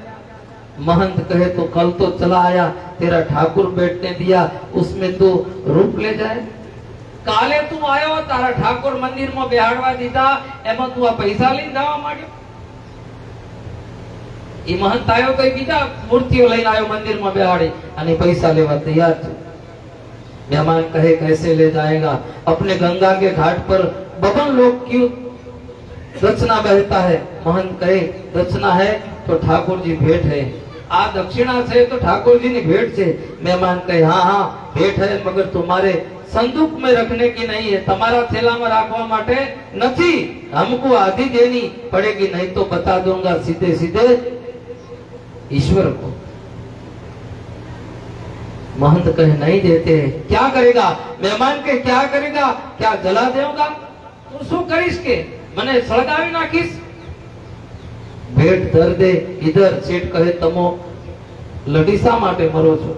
महंत कहे तो कल तो चला आया तेरा ठाकुर बैठने दिया उसमें तो रूप ले जाए. काले तू आयो तारा ठाकुर मंदिर में बेहाड़वा दीधा एमा तू आ पैसा लई जावा माड्यो. ई महंत आयो तो बीजा मूर्तिओ लईने आयो मंदिर में बेहाड़ी અને पैसा लेवा तैयार छे. मेहमान कहे कैसे ले जाएगा? अपने गंगा के घाट पर बबन लोग क्यों दक्षिणा बहता है. महंत कहे दक्षिणा है तो ठाकुर जी भेंट है. आ दक्षिणा से तो ठाकुर जी ने भेंट से. मेहमान कहे हाँ हाँ भेंट है मगर तुम्हारे संदूक में रखने की नहीं है. तुम्हारा थैला में रखवा माटे नहीं. हमको आधी देनी पड़ेगी नहीं तो बता दूंगा सीधे सीधे ईश्वर को. महंत कहे नहीं देते. क्या करेगा? मेहमान के क्या करेगा? क्या जला देगा? तू शू करीश के मने सळगावी नाखीश? भेंट धर दे इधर. सेठ कहे तमो लड़ी शा માટે મરો છો?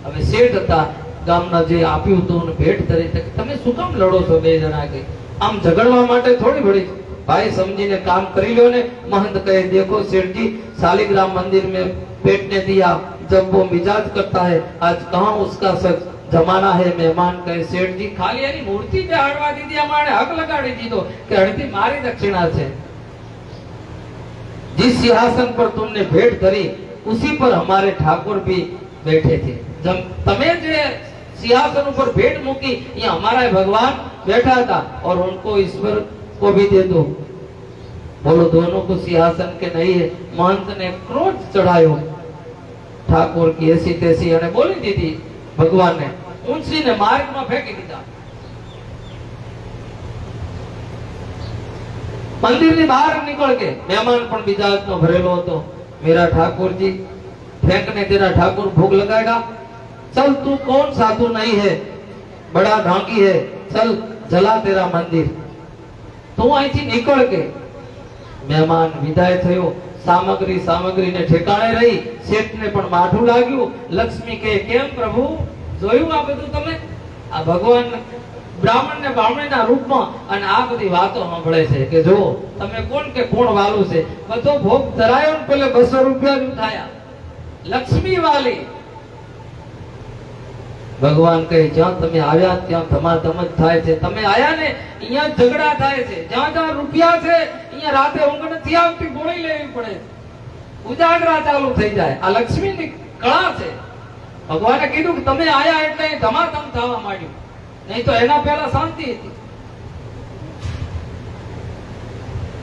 હવે સેઠ હતા ગામના જે આપ્યું હતું ને ભેટ ધરી તમે શું કામ લડો છો બે જણા કે? આમ ઝઘડવા માટે થોડી વળી. भाई समझीने काम करी लो ने. महंत कहे देखो सेठ जी शालिग्राम मंदिर में पेट ने दिया जब वो मिजाज करता है आज कहाँ उसका सच. જમાના હે મહેમાન કહે શેઠજી ખાલી એની મૂર્તિ બેહાડવા દીધી અમારે હક લગાડી દીધો કે અડધી મારી દક્ષિણા છે जिस सिंहासन पर तुमने भेंट करी उसी पर हमारे ठाकुर भी बैठे थे जब तमे जे सिंहासन पर भेंट मूकी ये हमारा भगवान बैठा था और उनको ईश्वर को भी दे दो बोलो दोनों को सिंहासन के नहीं है महंत ने क्रोध चढ़ायो ठाकुर की ऐसी तैसी અને બોલી દીધી ભગવાનને ઊંચીને માર્ગમાં ફેંકી દીધા મંદિરની બહાર निकल के મહેમાન પણ બીજા હાથનો ભરેલો હતો मेरा ठाकुर जी फेंकने तेरा ठाकुर भोग लगाएगा चल तू कौन साधु नहीं है बड़ा ढोंगी है चल जला तेरा मंदिर तो અહીંથી निकल के મહેમાન વિદાય થયો સામગ્રી ને ઠેકાણે રહી શેઠને પણ માઠું લાગ્યું લક્ષ્મી કહે કેમ પ્રભુ જોયું આ બધું તમે આ ભગવાન બ્રાહ્મણ ને બામણીના રૂપમાં અને આ બધી વાતો સાંભળે છે કે જો તમે કોણ કે કોણ વાલું છે બધો ભોગ ધરાયો ને પેલે 200 રૂપિયા જ ઉઠાયા લક્ષ્મી વાલી ભગવાન કહે જ્યાં તમે આવ્યા ત્યાં ધમાધમ જ થાય છે તમે આયા ને અહીંયા ઝઘડા થાય છે જ્યાં જ્યાં રૂપિયા છે અહીંયા રાતે ઊંઘ નથી આવતી ગોળી લેવી પડે ઉજાગરા ચાલુ થઈ જાય આ લક્ષ્મીની કળા છે ભગવાને કીધું કે તમે આયા એટલે ધમાધમ થવા માંડ્યું નહીં તો એના પહેલા શાંતિ હતી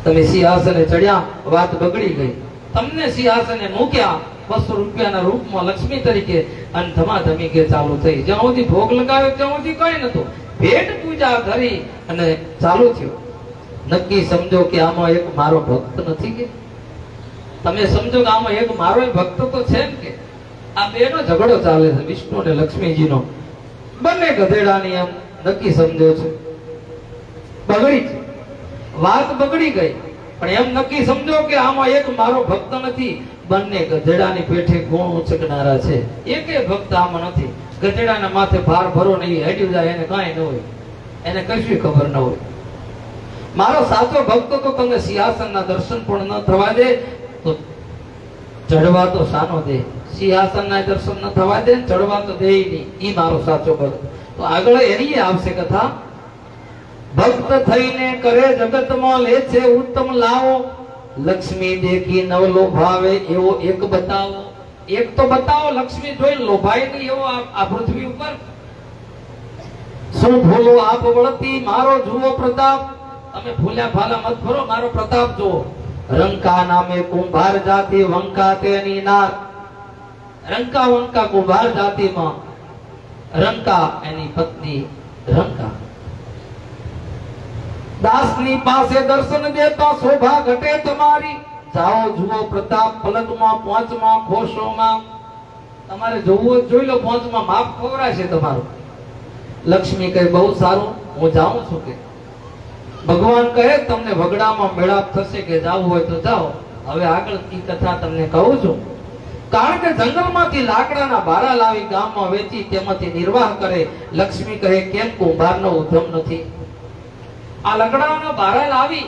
તમે સિંહાસને ચડ્યા વાત બગડી ગઈ તમને સિંહાસને મૂક્યા 200 રૂપિયાના રૂપમાં લક્ષ્મી તરીકે અને ધમાધમી કે ચાલુ થઈ જ્યાં સુધી ભોગ લગાવ્યો ત્યાં સુધી કઈ નતું ભેટ પૂજા કરી અને ચાલુ થયું નક્કી સમજો કે આમાં એક મારો ભક્ત નથી કે તમે સમજો કે આમાં એક મારો ભક્ત તો છે ને કે આ બેનો ઝઘડો ચાલે છે વિષ્ણુ અને લક્ષ્મીજીનો બંને ગધેડાની એમ નક્કી સમજો છો બગડી વાત બગડી ગઈ પણ એમ નક્કી સમજો કે આમાં એક મારો ભક્ત નથી બંને ગધેડાની પેઠે ગુણ ઉચકનારા છે એકે ભક્ત આમાં નથી ગધેડાના માથે ભાર ભરો નહીં હેડ્યું જાય એને કાંઈ ન હોય એને કશું ખબર ન હોય મારો સાચો ભક્ત તો તમને સિંહાસનના દર્શન પણ ન થવા દે તો ચડવા તો સાનો દે સિંહાસનના દર્શન ન થવા દે ચડવા તો દે નહીં ઈ મારો સાચો ભક્ત તો આગળ એની આવશે કથા ભક્ત થઈને કરે જગતમાં લે છે ઉત્તમ લાવો લક્ષ્મી દેખી નવ લોભાવે એવો એક બતાવો એક તો બતાવો લક્ષ્મી જોઈ લોભાય નહીં એવો આ પૃથ્વી ઉપર શું ભૂલો આપ વળતી મારો જુઓ પ્રતાપ તમે ભૂલ્યા ભાલા મત ભરો મારો પ્રતાપ જુઓ રંકા નામે કુંભાર જાતિ વંકા તેની નાર રંકા વંકા કુંભાર જાતિમાં રંકા એની પત્ની રંકા દાસની પાસે દર્શન દેતા શોભા ઘટે તમારી જાઓ જુઓ પ્રતાપ પલકમાં પહોંચમાં ખોશોમાં તમારે જોવું જોઈ લો પહોંચમાં માપ ખવરાશે તમારું લક્ષ્મી કહે બહુ સારું હું જાઉં છું કે ભગવાન કહે તમને વગડામાં મેળાપ થશે કે જાવું હોય તો જાઓ હવે આગળ ઈ કથા તમને કહું છું કારણ કે જંગલમાંથી લાકડાના બારા લાવી ગામમાં વેચી તેમાંથી નિર્વાહ કરે લક્ષ્મી કહે કેમ કુંભારનો ઉદ્યમ નથી આ લકડાના બારા લાવી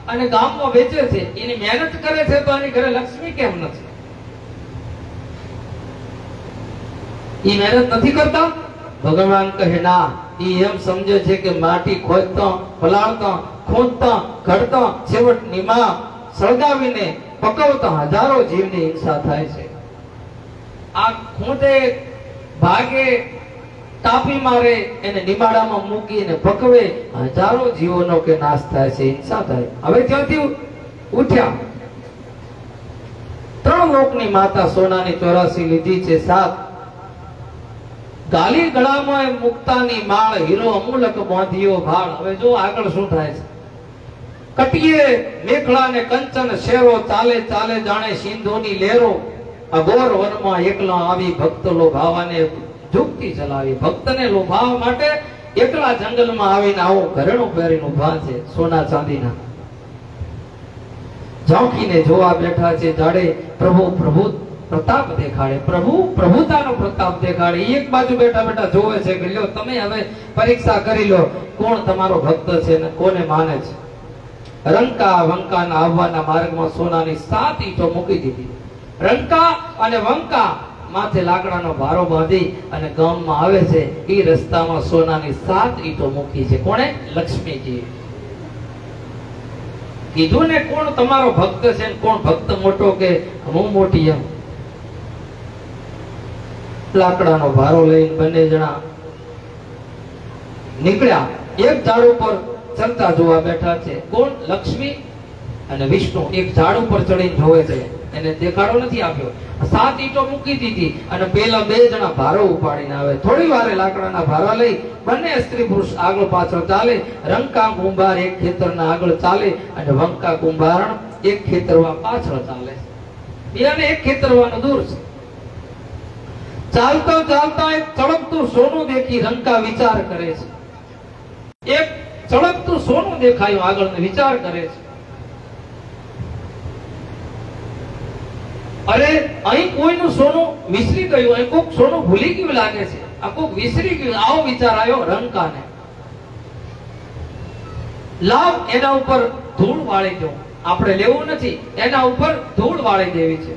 અને ગામમાં વેચે છે એની મહેનત કરે છે તો એની ઘરે લક્ષ્મી કેમ નથી ઈ મહેનત નથી કરતા ભગવાન કહે ના ઈ એમ સમજે છે કે માટી ખોદતા પલાળતા ખોદતા ઘડતા છેવટ નીમા સળગાવીને પકવતા હજારો જીવની હિંસા થાય છે આ ખોદે ભાગે તાપી મારે એને નિમાડામાં મૂકીને પકવે હજારો જીવોનો કે નાશ થાય છે હિંસા થાય હવે ત્યાંથી ઉઠ્યા 3 લોકની માતા સોનાની 84 લીધી છે 7 ગાલી ગળામાં મુક્તાની માળ હીરો અમૂલક બાંધ્યો ભાળ હવે જો આગળ શું થાય છે કટીએ મેખલા ને કંચન શેરો ચાલે ચાલે જાણે સિંધોની લહેરો અઘોર વનમાં એકલા આવી ભક્ત લોભાવાને જુક્તિ ચલાવી ભક્તને લોભાવવા માટે એકલા જંગલમાં આવીને આવો ઘરેણું પહેરીને ઊભા છે સોના ચાંદીના ઝાંખીને જોવા બેઠા છે જાડે પ્રભુ પ્રભુ પ્રતાપ દેખાડે પ્રભુ પ્રભુતાનો પ્રતાપ દેખાડે એક બાજુ બેઠા બેઠા જોવે છે કે લ્યો તમે હવે પરીક્ષા કરી લો કોણ તમારો ભક્ત છે ને કોને માને છે રંકા વંકાના આવવાના માર્ગમાં સોનાની 7 ઈંટો મૂકી દીધી રંકા અને વંકા માથે લાકડાનો ભારો બાંધી અને ગામમાં આવે છે. એ રસ્તામાં સોનાની 7 ઈંટો મૂકી છે. કોણે? લક્ષ્મીજી. કીધું ને કોણ તમારો ભક્ત છે ને કોણ ભક્ત મોટો કે હું મોટી એમ. લાકડાનો ભારો લઈને બંને જણા નીકળ્યા. એક ઝાડ ઉપર ચરતા જોવા બેઠા છે. કોણ? લક્ષ્મી અને વિષ્ણુ. એક ઝાડ ઉપર ચડીને જોવે છે. એને દેખાડો નથી આપ્યો. 7 ઈંટો મૂકી દીધી અને પેલા 2 જણા ભારો ઉપાડીને આવે. થોડી વારે લાકડાના ભારા લઈ બંને સ્ત્રી પુરુષ આગળ પાછળ ચાલે. રંકા કુંભાર એક ખેતરના આગળ ચાલે અને વંકા કુંભાર એક ખેતરમાં પાછળ ચાલે. બેને એક ખેતરવાનું દૂર છે. ચાલતા ચાલતા એક ચળકતું સોનું દેખી રંકા વિચાર કરે છે. એક ચળકતું સોનું દેખાયું આગળ ને વિચાર કરે છે, અરે અહીં કોઈનું સોનું વિસરી ગયું, અહીં કોક સોનું ભૂલી ગયું લાગે છે, આ કોક વિસરી ગયું. આવો વિચાર આવ્યો રંકાને. લાવ એના ઉપર ધૂળ વાળી દો. આપણે લેવું નથી, એના ઉપર ધૂળ વાળી દેવી છે.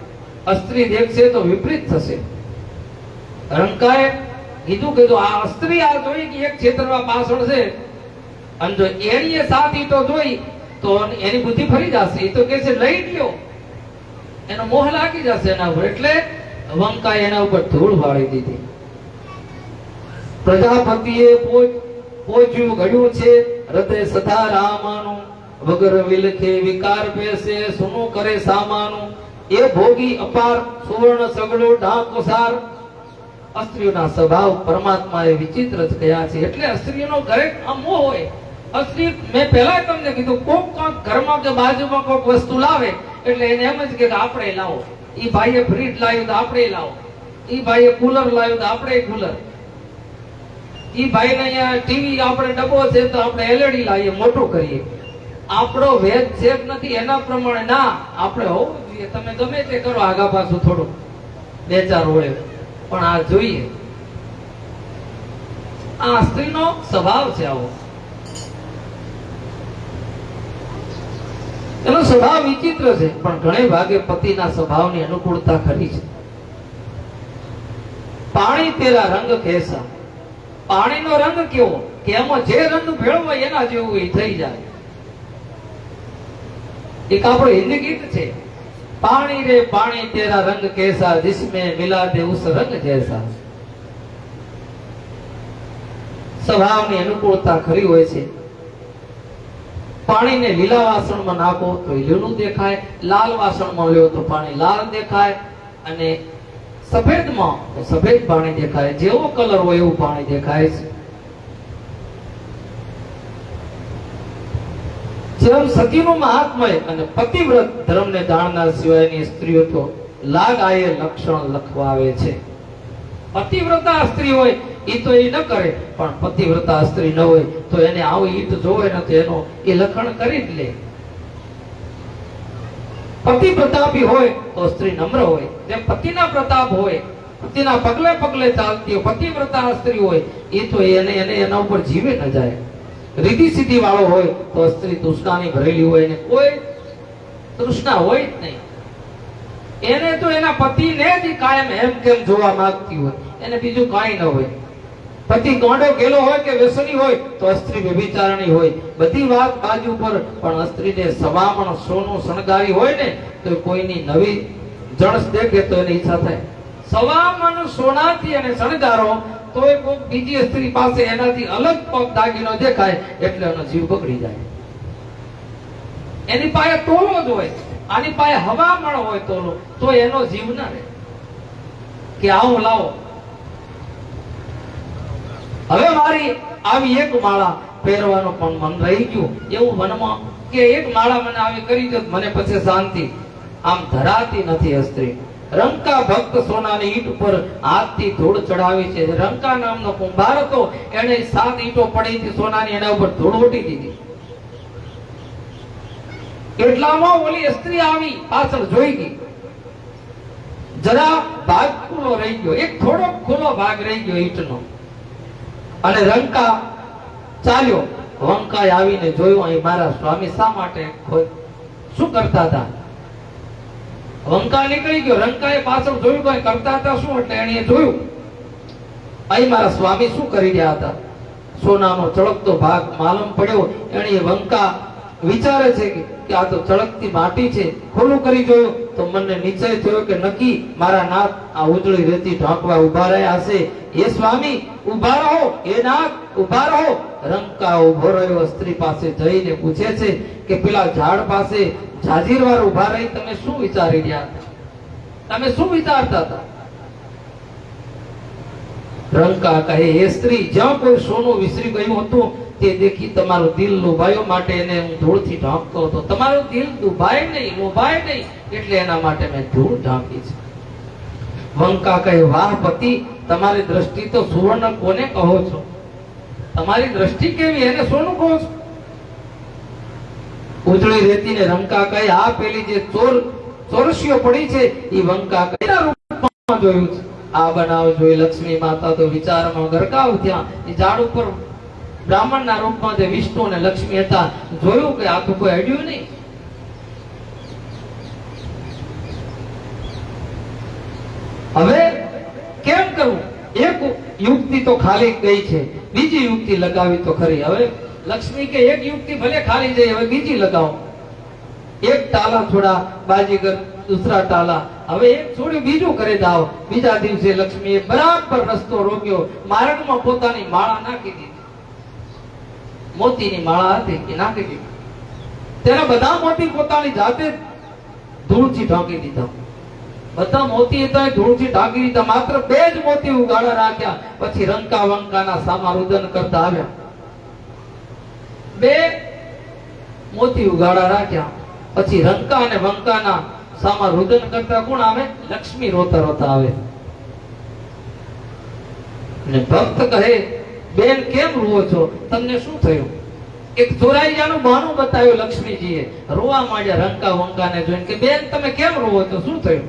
અસ્ત્રી દેખશે તો વિપરીત થશે. રંકાએ કીધું આ અસ્ત્રી આ જોઈ કે એક ક્ષેત્રમાં પાછળ છે અને જો એણીએ 7 ઈંટો જોઈ તો એની બુદ્ધિ ફરી જશે. એ તો કે છે લઈ લ્યો, એનો મોહ લાગી જશે એના ઉપર. એટલે વંકાએ એના ઉપર ધૂળ વાળી દીધી. પ્રજાપતિએ પોચ્યું ઘડ્યું છે હૃદય સદા રામાનું, વગર વિલખે વિકાર બેસે સુનું કરે સામાનું. એ ભોગી અપાર સુવર્ણ સગડો ઢાંકોસાર. સ્ત્રીઓના સ્વભાવ પરમાત્માએ વિચિત્ર જ કયા છે. એટલે સ્ત્રીઓનો દરેક આ મોહ હોય. સ્ત્રી મેં પહેલા તમને કીધું કોક ઘરમાં કે બાજુમાં કોક વસ્તુ લાવે એટલે એને એમ જ કે આપણે લાવો. ઈ ભાઈએ ફ્રીજ લાવ્યું તો આપણે લાવો, ઈ ભાઈએ કુલર લાવ્યું તો આપણે કુલર, ઈ ભાઈને અહીંયા ટીવી આપણે ડબ્બો છે તો આપણે એલઈડી લાવીએ, મોટું કરીએ. આપણો વેદ છે નથી એના પ્રમાણે ના આપણે હોવું જોઈએ. તમે ગમે તે કરો આગા પાછું થોડું 2-4 હોય પણ આ જોઈએ. આ સ્ત્રીનો સ્વભાવ છે આવો. એનો સ્વભાવ વિચિત્ર છે પણ ઘણે ભાગે પતિના સ્વભાવની અનુકૂળતા ખરી છે. પાણી તેરા રંગ કેસા. પાણીનો રંગ કેવો કે એમાં જે રંગ ભેળવો એના જેવું એ થઈ જાય. એક આપણું હિન્દી ગીત છે, પાણી રે પાણી તેરા રંગ કેસા जिसमें मिला दे उस रंग जैसा. સ્વભાવની અનુકૂળતા ખરી હોય છે. પાણીને લીલા વાસણમાં નાખો તો લીલું દેખાય, લાલ વાસણમાં લ્યો તો પાણી લાલ દેખાય, અને સફેદમાં તો સફેદ પાણી દેખાય. જેવો કલર હોય એવું પાણી દેખાય છે. જેમ સતીનું મહાત્મય અને પતિવ્રત ધર્મને જાણનાર સિવાયની સ્ત્રીઓ તો લાગાયે લક્ષણ લખવાવે છે. પતિવ્રતા સ્ત્રી હોય એ તો એ ન કરે, પણ પતિવ્રતા સ્ત્રી ન હોય તો એને આવું ઈટ જોવે ને તો એનો એ લખણ કરી જ લે. પતિ પ્રતાપી હોય તો સ્ત્રી નમ્ર હોય. જેમ પતિના પ્રતાપ હોય, પતિના પગલે પગલે ચાલતી હોય, પતિવ્રતા સ્ત્રી હોય એ તો એને એના ઉપર જીવે ન જાય. રીતિ સીધી વાળો હોય તો સ્ત્રી તૃષ્ણાની ભરેલી હોય, એને કોઈ તૃષ્ણા હોય જ નહીં. એને તો એના પતિને જ કાયમ એમ કેમ જોવા માંગતી હોય, એને બીજું કાંઈ ન હોય. પતિ ગાંડો ગેલો હોય કે વ્યસની હોય તો સ્ત્રી વ્યભિચારણી હોય. બધી વાત બાજુ પર, પણ સ્ત્રીને સવામણ સોનું શણગારી હોય ને તો કોઈની નવી જણસ દેખે તો એની ઈચ્છા થાય. સવામણ સોનાથી અને શણગારો તો કોઈ બીજી સ્ત્રી પાસે એનાથી અલગ પગ દાગીનો દેખાય એટલે એનો જીવ બગડી જાય. એની પાસે તોલો જ હોય, આની પાસે હવામણ હોય તોલો, તો એનો જીવ ના રહે કે આવું લાવો. હવે મારી આવી એક માળા પહેરવાનું પણ મન રહી ગયું એવું મનમાં કે એક માળા મને આવી કરી દો મને પછી શાંતિ. આમ ધરાતી નથી સ્ત્રી. રંકા ભક્ત સોનાની ઈંટ ઉપર હાથથી ધૂળ ચડાવી છે. રંકા નામનો કુંભાર હતો, એને 7 ઈંટો પડી હતી સોનાની, એના ઉપર ધૂળ ઉડી દીધી. એટલામાં ઓલી સ્ત્રી આવી પાછળ જોઈ ગઈ. જરા ભાગ ખુલ્લો રહી ગયો, એક થોડો ખુલ્લો ભાગ રહી ગયો ઈંટનો, અને રંકા ચાલ્યો. વંકાએ આવીને જોયું અહીં મારા સ્વામી શા માટે શું કરતા હતા. વંકા નીકળી ગયો. રંકાએ પાછળ જોયું કોઈ કરતા હતા શું, એટલે એણે જોયું અહીં મારા સ્વામી શું કરી રહ્યા હતા. સોનાનો ચળકતો ભાગ માલમ પડ્યો. એણે વંકા વિચારે છે કે આ તો ચળકતી માટી છે. ખોલું કરી જોયું તો મને નિશ્ચય થયો કે નક્કી મારા નાથ આ ઉજળી રેતી ઢાંકવા ઉભા રહ્યા હશે. એ સ્વામી ઉભા રહો, એ નાથ ઉભા રહો. રંકા ઉભો રહ્યો. સ્ત્રી પાસે જઈને પૂછે છે કે પેલા ઝાડ પાસે જાજીરવાર ઉભા રહી તમે શું વિચારી રહ્યા હતા? તમે શું વિચારતા હતા? રંકા કહે, હે સ્ત્રી, જ્યાં કોઈ સોનું વિસરી ગયું હતું તે દેખી તમારું દિલ લોભાયો માટે એને હું ધૂળથી ઢાંકતો હતો. તમારું દિલ દુભાય નહીં, લોભાય નહીં, એટલે એના માટે મેં ધૂળ ઢાંકી છે. વંકા કહે, વાહ પતિ, તમારી દ્રષ્ટિ તો સુવર્ણ કોને કહો છો? તમારી દ્રષ્ટિ કેવી, એને સોનું કહો છો? ઉજળી રેતીને રંકા કહે, આ પેલી જે ચોરસીઓ પડી છે એ વંકા કહે રૂપમાં જોયું છે. આ બનાવ જોઈ લક્ષ્મી માતા તો વિચારમાં ગરકાવ થયા. એ ઝાડ ઉપર બ્રાહ્મણના રૂપમાં જે વિષ્ણુ અને લક્ષ્મી હતા, જોયું કે આ તો કોઈ અડ્યું નહીં. હવે કેમ કરવું? એક યુક્તિ તો ખાલી ગઈ છે, બીજી યુક્તિ લગાવી તો ખરી. હવે લક્ષ્મી કે એક યુક્તિ ભલે ખાલી જાય, હવે બીજી લગાવો. એક ટાલા છોડા બાજીગર દૂસરા ટાલા. હવે એક છોડ્યું બીજું કરે દાવ. બીજા દિવસે લક્ષ્મીએ બરાબર રસ્તો રોક્યો. માર્ગમાં પોતાની માળા નાખી દીધી. મોતીની માળા હતી એ નાખી દીધી. તેના બધા મોતી પોતાની જાતે ધૂળથી ઢાંકી દીધા. બધા મોતી હતા ધૂળથી ઢાંકી દીધા. માત્ર 2 જ મોતી ઉગાડા રાખ્યા. પછી રંકા વંકાના સામા રુદન કરતા આવ્યા. 2 મોતી ઉગાડા રાખ્યા. પછી રંકા અને વંકાના સામા રુદન કરતા કોણ આવે? લક્ષ્મી રોતા રોતા આવે. અને ભક્ત કહે, બેન કેમ રૂવો છો? તમને શું થયું? એક ચોરાઈયાનું બહાનું બતાવ્યું લક્ષ્મીજીએ. રોવા માંડ્યા રંકા વંકાને જોઈને કે બેન તમે કેમ રોવો છો, શું થયું?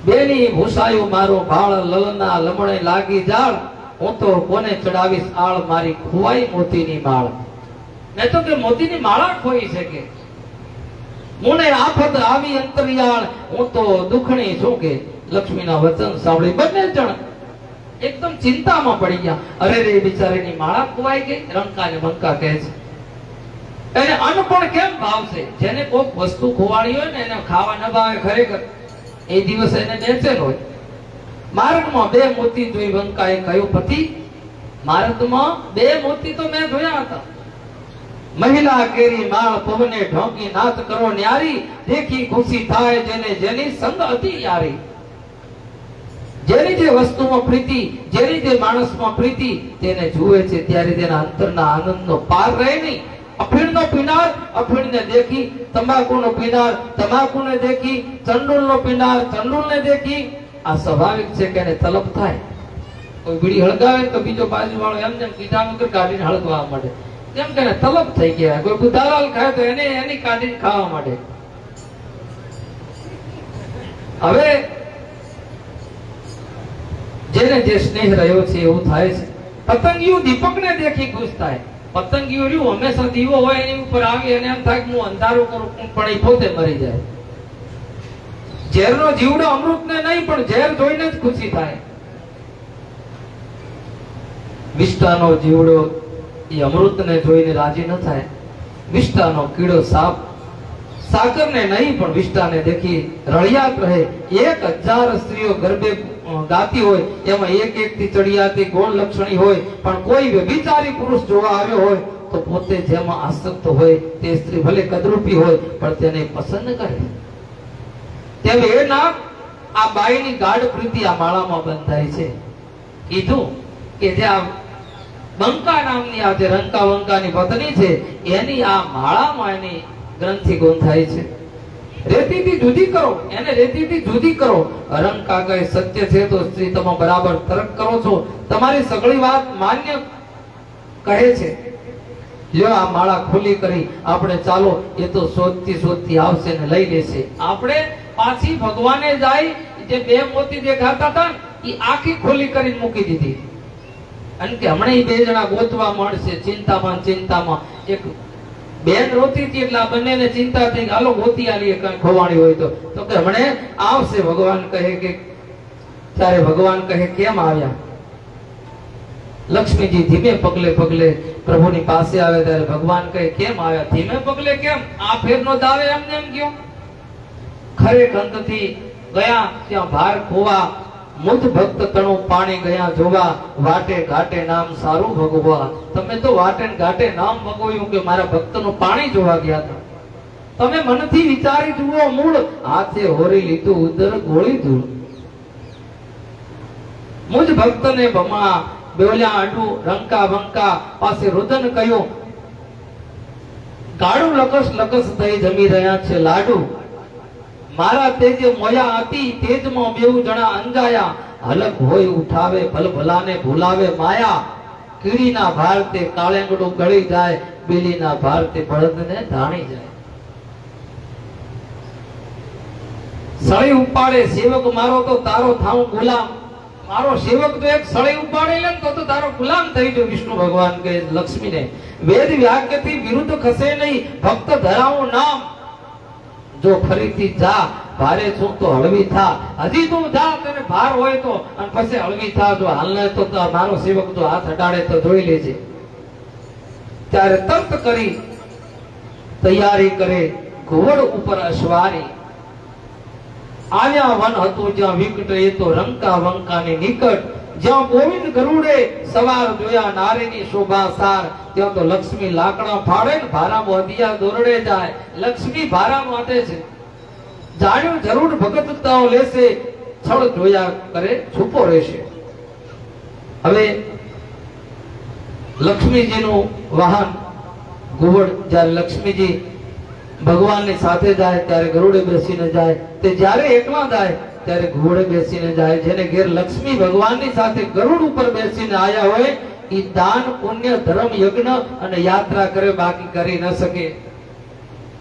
બેની ભૂસાયું મારો ભાળ, લલના લમણે લાગી જાળ, હું તો કોને ચડાવીશ આળ, મારી ખોવાઈ મોતીની માળ. મેં તો કે મોતીની માળા ખોઈ છે કે મુને આફત આવી અંતરિયાળ, હું તો દુખણી છું કે. લક્ષ્મીના વચન સાંભળી બંને જણ એકદમ ચિંતામાં પડી ગયા. અરે રે બિચારીની માળા ખોવાઈ ગઈ. રંકા ને વંકા કહે છે એને અન્ન પણ કેમ ભાવશે? જેને કોઈક વસ્તુ ખોવાડી હોય ને એને ખાવા ન ભાવે ખરેખર એ દિવસ એને બેચેન હોય. માર્ગમાં 2 મોતી જોઈ વંકાએ કહ્યું, પતિ માર્ગમાં 2 મોતી તો મેં જોયા હતા. મહિલા કેરી માળ પવને ઢોંકી નાચ કરો ન્યારી, દેખી ખુશી થાય જેને જેની સંગ હતી યારી. જેની જે વસ્તુમાં પ્રીતિ, જેની જે માણસમાં પ્રીતિ, તેને જુએ છે ત્યારે તેના અંતરના આનંદનો પાર રહે નહીં. અફીણનો પીનાર અફીણને દેખી, તમાકુનો પીનાર તમાકુને દેખી, ચંડુલનો પીનાર ચંડુલને દેખી. આ સ્વાભાવિક છે કે એને તલબ થાય. કોઈ બીડી હળગાવે તો બીજો બાજુવાળો એમ જેમ કીધા વગર કાઢીને હળગવા માંડે. જેમ કે તલબ થઈ ગયા. કોઈ બુધાલાલ ખાય તો એને એની કાઢીને ખાવા માંડે. હવે જેને જે સ્નેહ રહ્યો છે એવું થાય છે. પતંગિયું દીપકને દેખી ખુશ થાય. પતંગિયું રહ્યું હંમેશા દીવો હોય એની ઉપર આવી અને એમ થાય કે હું અંધારું કરું પણ એ પોતે મરી જાય. ઝેરનો જીવડો અમૃતને નહીં પણ ઝેર જોઈને જ ખુશી થાય. વિષ્ટાનો જીવડો એ અમૃતને જોઈને રાજી ન થાય. વિષ્ટાનો કીડો સાપ સાકરને નહીં પણ વિષ્ટાને દેખી રળિયાત રહે. 1000 સ્ત્રીઓ ગર્ભે ગાતી હોય એમાં એક થી ચડિયાતી ગોળ લક્ષણી હોય, પણ કોઈ વ્યભિચારી પુરુષ જોવા આવ્યો હોય તો પોતે જેમાં આસક્ત હોય તે સ્ત્રી ભલે કદરૂપી હોય પણ તેને પસંદ કરે. તેમ એ નામ આ બાઈની ગાઢ પ્રીતિ આ માળામાં બંધાય છે. કીધું કે જે આ બંકા નામની આ જે રંકા વંકાની પત્ની છે એની આ માળામાં એની ગ્રંથિ ગોંથાય છે. રેતીથી જુદી કરો, એને રેતીથી જુદી કરો. રંકા કહે, સત્ય છે તો સ્ત્રી તમે બરાબર તર્ક કરો છો. તમારી સગળી વાત માન્ય કહે છે. લ્યો આ માળા ખુલ્લી કરી આપણે ચાલો. એ તો શોધતી આવશે ને લઈ લેશે. આપણે પાછી ભગવાને જાય. જે 2 મોતી દેખાતા હતા એ આખી ખુલ્લી કરીને મૂકી દીધી. અને કે હમણાં 2 જણા ગોતવા મળશે ચિંતામાં. એક બેન રોતી હતી એટલે આ બંનેને ચિંતા થઈ કે હાલો ગોતી આલીએ કાંઈ ખોવાણી હોય તો કે હમણે આવશે. ભગવાન કહે કે ત્યારે ભગવાન કહે કેમ આવ્યા? લક્ષ્મીજી ધીમે પગલે પગલે પ્રભુની પાસે આવે ત્યારે ભગવાન કહે કેમ આવ્યા? ધીમે પગલે કેમ? આ ફેરનો દાવે એમને એમ ગયો. ખરે ખંતથી ગયા ત્યાં ભાર ખોવા, મુજ ભક્ત તણું પાણી ગયા જોવા, વાટે ઘાટે નામ સારું ભગવા. તમે તો વાટે ઘાટે નામ ભગવ્યું કે મારા ભક્તનું પાણી જોવા ગયા હતા. તમે મનથી વિચારી જુઓ મૂળ, હાથે હોરી લીધું ઉદર ગોળી ધૂળ. મુજ ભક્તને ભમા બેવલ્યા આડું રંકા વંકા પાસે રુદન કયો, ગાડું લકસ લકસ થઈ જમી રહ્યા છે લાડુ. મારા તેજ મોયા હતી તેજમાં બેઉ જણા અંજાયા, હલક હોય ઉઠાવે ભલભલાને ભૂલાવે માયા. કીડીના ભારતે કાળેંગડું ગળી જાય, બિલીના ભારતે બળદને ધાણી જાય. સળી ઉપાડે સેવક મારો તો તારો થાઉં ગુલામ. મારો સેવક તો એક સળી ઉપાડે લે તો તારો ગુલામ થઈ જો. વિષ્ણુ ભગવાન કહે લક્ષ્મીને વેદ વાક્યથી વિરુદ્ધ ખસે નહીં, ભક્ત ધરાવું નામ. જો ફરીથી જા ભારે છું તો હળવી થા. હજી તું જા તને ભાર હોય તો અને પછી હળવી થા. જો હાલને તો મારો સેવક જો હાથ હટાડે તો જોઈ લેજે. ત્યારે તર્ક કરી તૈયારી કરે ઘોડ ઉપર અશ્વારી. આવ્યા વન હતું જ્યાં વિકટ એ તો રંકા વંકાની નિકટ. જ્યાં ગોવિંદ ગરુડે સવાર જોયા નારીની શોભા સાર, ત્યાં તો લક્ષ્મી લાકડા ફાડે ને ભારા બોધિયા દોરડે જાય. લક્ષ્મી ભારા માટે છે. જાણ્યું જરૂર ભગતતાઓ લેશે, છળ જોયા કરે છુપો રહેશે. હવે લક્ષ્મીજીનું વાહન ઘુવડ, જ્યારે લક્ષ્મીજી ભગવાનની સાથે જાય ત્યારે ગરુડે બેસીને જાય, તે જ્યારે એકલા જાય ત્યારે ઘોડે બેસીને જાય. જેને ઘેર લક્ષ્મી ભગવાનની સાથે ગરુડ ઉપર બેસીને આયા હોય એ દાન પુણ્ય ધર્મ યજ્ઞ અને યાત્રા કરે, બાકી કરી ન શકે.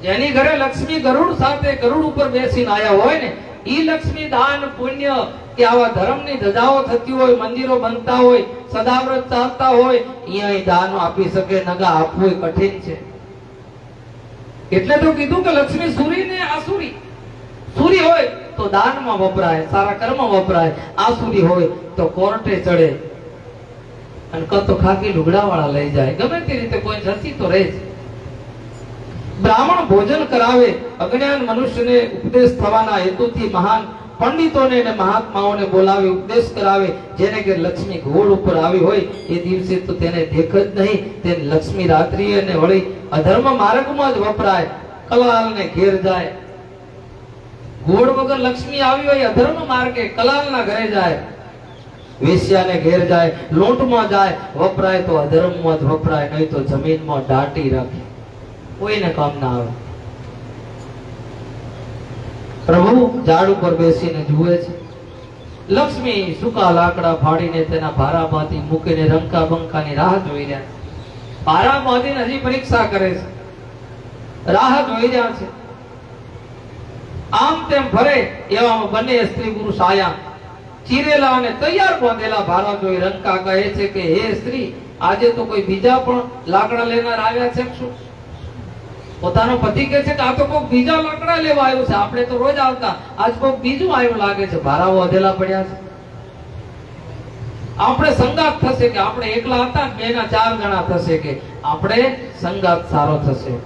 જેની ઘરે લક્ષ્મી ગરુડ સાથે ગરુડ ઉપર બેસીને આયા હોય ને ઈ લક્ષ્મી દાન પુણ્ય કે આવા ધર્મની ધજાઓ થતી હોય, મંદિરો બનતા હોય, સદાવ્રત ચાલતા હોય, અહીંયા દાન આપી શકે. નગા આપવું કઠિન છે. એટલે તો કીધું કે લક્ષ્મી સુરી ને આસુરી. સુરી હોય તો દાનમાં વપરાય, સારા કર્મ વપરાય. આસુરી હોય તો કોર્ટે ચડે અને કતો ખાકી લુગડા વાળા લઈ જાય. ગમે તે રીતે કોઈ જતી તો રહે જ. બ્રાહ્મણ ભોજન કરાવે, અજ્ઞાન મનુષ્યને ઉપદેશ થવાના હેતુથી મહાન પંડિતોને અને મહાત્માઓને બોલાવે, ઉપદેશ કરાવે. જેને કે લક્ષ્મી ઘોડ ઉપર આવી હોય એ દિવસે તો તેને દેખ જ નહીં. તે લક્ષ્મી રાત્રિએ અને વળી અધર્મ માર્ગમાં જ વપરાય. કલાલને ઘેર જાય. ઘોડ વગર લક્ષ્મી આવી હોય અધર્મ માર્ગે, કલાલના ઘરે જાય. વેશ્યાને ઘેર જાય, લોટમાં જાય, વપરાય તો અધર્મમાં જ વપરાય, નહીં તો જમીનમાં દાટી રાખે, કોઈને કામ ના આવે. પ્રભુ ઝાડ ઉપર બેસીને જુએ છે. લક્ષ્મી સૂકા લાકડા ફાડીને તેના ભારામાંથી મૂકીને રંકા બંકાની રાહ જોઈ રહ્યા છે. ભારામાંથી હજી પરીક્ષા કરે છે, રાહ જોઈ રહ્યા છે. આમ તેમ ફરે એવામાં બંને સ્ત્રી પુરુષ આયા. ચીરેલા અને તૈયાર બાંધેલા ભારા જોઈ રંકા કહે છે કે હે સ્ત્રી, આજે તો કોઈ બીજા પણ લાકડા લેનાર આવ્યા છે શું? પોતાનો પતિ કહે છે કે આ તો કોઈ બીજા લાકડા લેવા આવ્યો છે, આપણે તો રોજ આવતા, આજ કોઈ બીજું આવ્યું લાગે છે. ભારાઓ વધેલા પડ્યા છે. આપણે સંગાત થશે કે આપણે એકલા હતા બે ના ચાર જણા થશે કે આપણે સંગાત સારો થશે.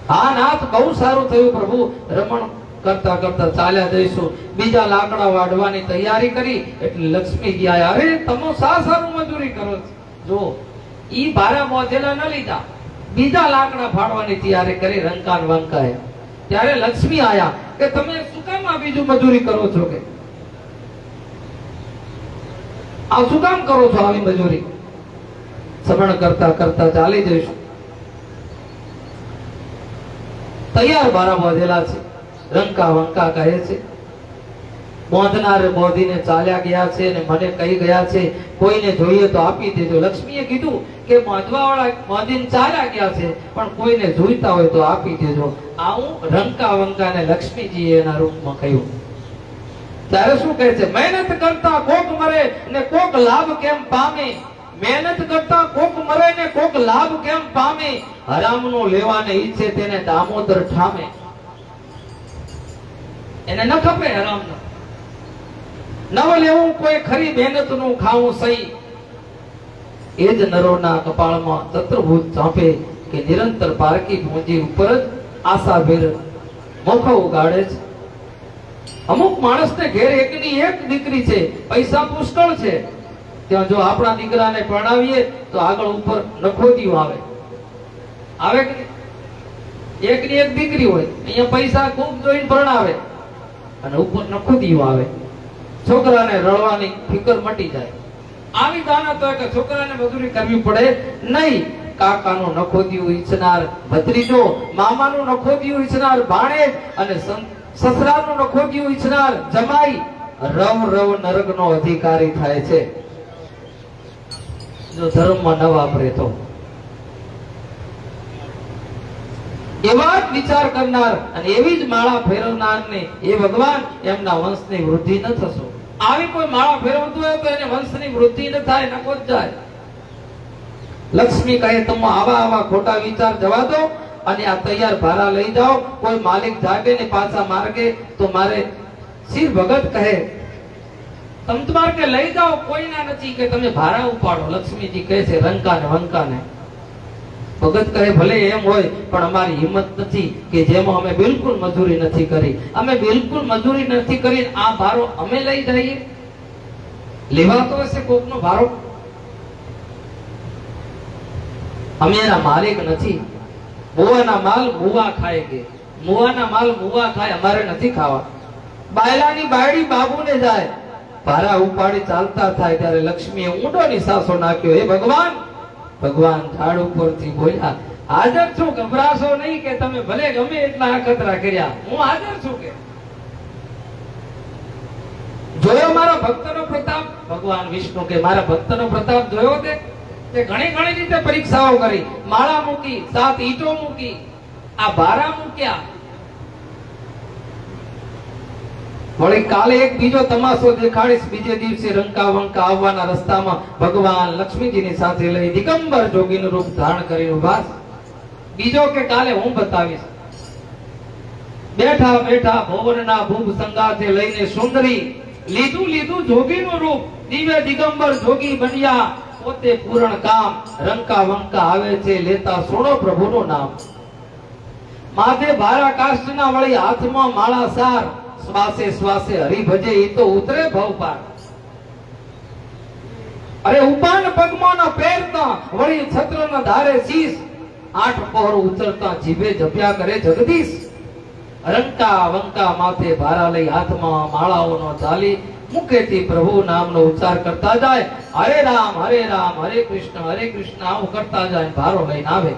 હા નાથ, બહુ સારું થયું પ્રભુ. રમણ કરતા કરતા ચાલ્યા જઈશું. બીજા લાકડા વાઢવાની તૈયારી કરી એટલે લક્ષ્મી ગયા. અરે તમે સારું મજૂરી કરો છો. જો ઈ ભારા બોધેલા ન લીધા, બીજા લાકડા ફાડવાની તૈયારી કરી રંકાન વંકાએ. ત્યારે લક્ષ્મી આયા કે તમે શું કામ આ બીજું મજૂરી કરો છો? કે આ શું કામ કરો છો આવી મજૂરી? શ્રવણ કરતા કરતા ચાલી જઈશું. તૈયાર ભારા બોધેલા છે. રંકા વંકા કહે છે બોધનારે બોધીને ચાલ્યા ગયા છે અને મને કહી ગયા છે કોઈને જોઈએ તો આપી દેજો. લક્ષ્મીએ કીધું કે બાંધવા વાળા બાંધીને ચાલ્યા ગયા છે પણ કોઈને જોઈતા હોય તો આપી દેજો. આવું રંકા વંકાને લક્ષ્મીજીએ એના રૂપમાં કહ્યું. ત્યારે શું કહે છે? મહેનત કરતા કોક મરે ને કોક લાભ કેમ પામે, મહેનત કરતા કોક મરે ને કોક લાભ કેમ પામે, હરામનો લેવાને ઈચ્છે તેને દામોદર ઠામે. એને ન ખપે હરામનો, નવ લેવું કોઈ ખરી મહેનતનું ખાવું સહી. એ જ નરોના કપાળમાં ચતુર્ભુજ ચાંપે કે નિરંતર પારકી પૂંજી ઉપર જ આશાભેર મોખો ઉગાડે છે. અમુક માણસને ઘેર એકની એક દીકરી છે, પૈસા પુષ્કળ છે, ત્યાં જો આપણા દીકરાને પરણાવીએ તો આગળ ઉપર નખોદિયું આવે. આવે કે એકની એક દીકરી હોય, અહીંયા પૈસા ખૂબ જોઈને પરણાવે અને ઉપર નખોદિયું આવે. છોકરાને રડવાની ફિકર મટી જાય. આવી દાનત હોય કે છોકરાને મજૂરી કરવી પડે નહીં. કાકાનું નખોદિયું ઈચ્છનાર ભત્રીજો, મામાનું નખોદિયું ઈચ્છનાર ભાણેજ અને સસરાનું નખોદિયું ઈચ્છનાર જમાઈ રવ રવ નરકનો અધિકારી થાય છે, જો ધર્મમાં ન વાપરે તો. એવા જ વિચાર કરનાર અને એવી જ માળા ફેરવનારને એ ભગવાન એમના વંશની વૃદ્ધિ ન થશો. આવી કોઈ માળા ફેરવતું હોય તો એને વંશની વૃદ્ધિ ન થાય, નકો જ જાય. લક્ષ્મી કહે તમે આવા ખોટા વિચાર જવા દો અને આ તૈયાર ભારા લઈ જાઓ. કોઈ માલિક જાગે ને પાછા માર્ગે તો મારે શિર ભગત કહે તમ તમાર કે લઈ જાઓ, કોઈના નથી કે તમે ભારા ઉપાડો. લક્ષ્મીજી કહે છે રંકાને વંકાને. ભગત કહે ભલે એમ હોય પણ અમારી હિંમત નથી કે જેમાં અમે બિલકુલ મજૂરી નથી કરી, અમે બિલકુલ મજૂરી નથી કરી, આ ભારો અમે લઈ જઈએ. લેવાતો હશે કોકનો ભારો, અમે એના માલિક નથી. મુવાના માલ મુવા ખાય કે મુવાના માલ મુવા ખાય, અમારે નથી ખાવા. બાયલાની બાયડી બાબુને જાય, ભારા ઉપાડી ચાલતા થાય ત્યારે લક્ષ્મીએ ઊંડો નિસાસો નાખ્યો. હે ભગવાન, ભગવાન ઝાડ ઉપરથી બોલ્યા હાજર છું, ગભરાશો નહીં કે તમે ભલે ગમે એટલા અખતરા કર્યા, હું હાજર છું. કે જોયો મારા ભક્તનો પ્રતાપ? ભગવાન વિષ્ણુ કે મારા ભક્તનો પ્રતાપ જોયો તે ઘણી ઘણી રીતે પરીક્ષાઓ કરી, માળા મૂકી, 7 ઈંટો મૂકી, આ ભારા મૂક્યા. વળી કાલે એક બીજો તમાશો દેખાડીશ. બીજે દિવસે રંકા વંકા આવવાના રસ્તામાં ભગવાન લક્ષ્મીજીની સાથે લઈ દિગંબર જોગીનું રૂપ ધારણ કરીને ઉભા. બીજો કે કાલે હું બતાવીશ. બેઠા બેઠા ભવનના ભૂપ સંગાથે લઈને સુંદરી લીધું જોગીનું રૂપ. દિવ્ય દિગંબર જોગી બન્યા, પોતે પૂરણ કામ. રંકા વંકા આવે છે લેતા સોનો પ્રભુનું નામ. માથે ભારા કાષ્ટના વળી હાથમાં માળા સાર. શ્વાસે શ્વાસે હરી ભજે ઈ તો ઉતરે ભવ પાર. અરે ઉપાન પગમાં ન પહેરતા વળી છત્ર ન ધારે શીશ. 8 પહોર ઉતરતા જીભે જપ્યા કરે જગદીશ. રંકા વંકા માથે ભારા લઈ હાથમાં માળાઓનો ચાલી મુખેથી પ્રભુ નામનો ઉચ્ચાર કરતા જાય. હરે રામ હરે કૃષ્ણ આવું કરતા જાય, ભારો લઈને આવે.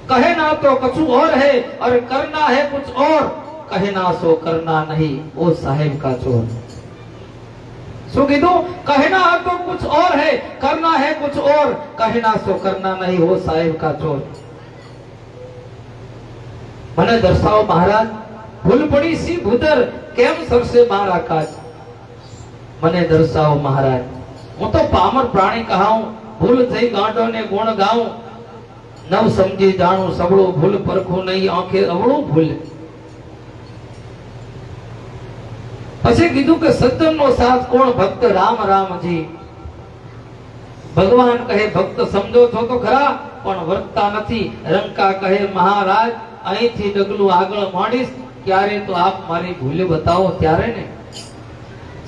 કહે ના તો કછું ઓર હે और करना है कुछ और, કહે ના સો કરના નહીં ઓ સાહેબ કા ચોર. શું કીધું? કહેના તો कुछ और है, करना है कुछ और, कहना સો કરના નહીં ઓ સાહેબ કા ચોર. મને દર્શાવો મહારાજ, ભૂલ પડી સી ભૂદર, કેમ સરસે બાર આકાશ. મને દર્શાવો મહારાજ, હું તો પામર પ્રાણી કહાઉં, ભૂલ થઈ ગાંડો ને ગુણ ગાઉં. નવ સમજી જાણું સબળું, ભૂલ પરખું નહીં આંખે અવળું ભૂલ. પછી કીધું કે સજ્જનનો સાથ કોણ? ભક્ત રામ રામજી. ભગવાન કહે ભક્ત સમજો છો તો ખરા પણ વર્તતા નથી. રંકા કહે મહારાજ અહીંથી ડગલું આગળ માંડીશ ક્યારે તો આપ મારી ભૂલ બતાવો ત્યારે ને.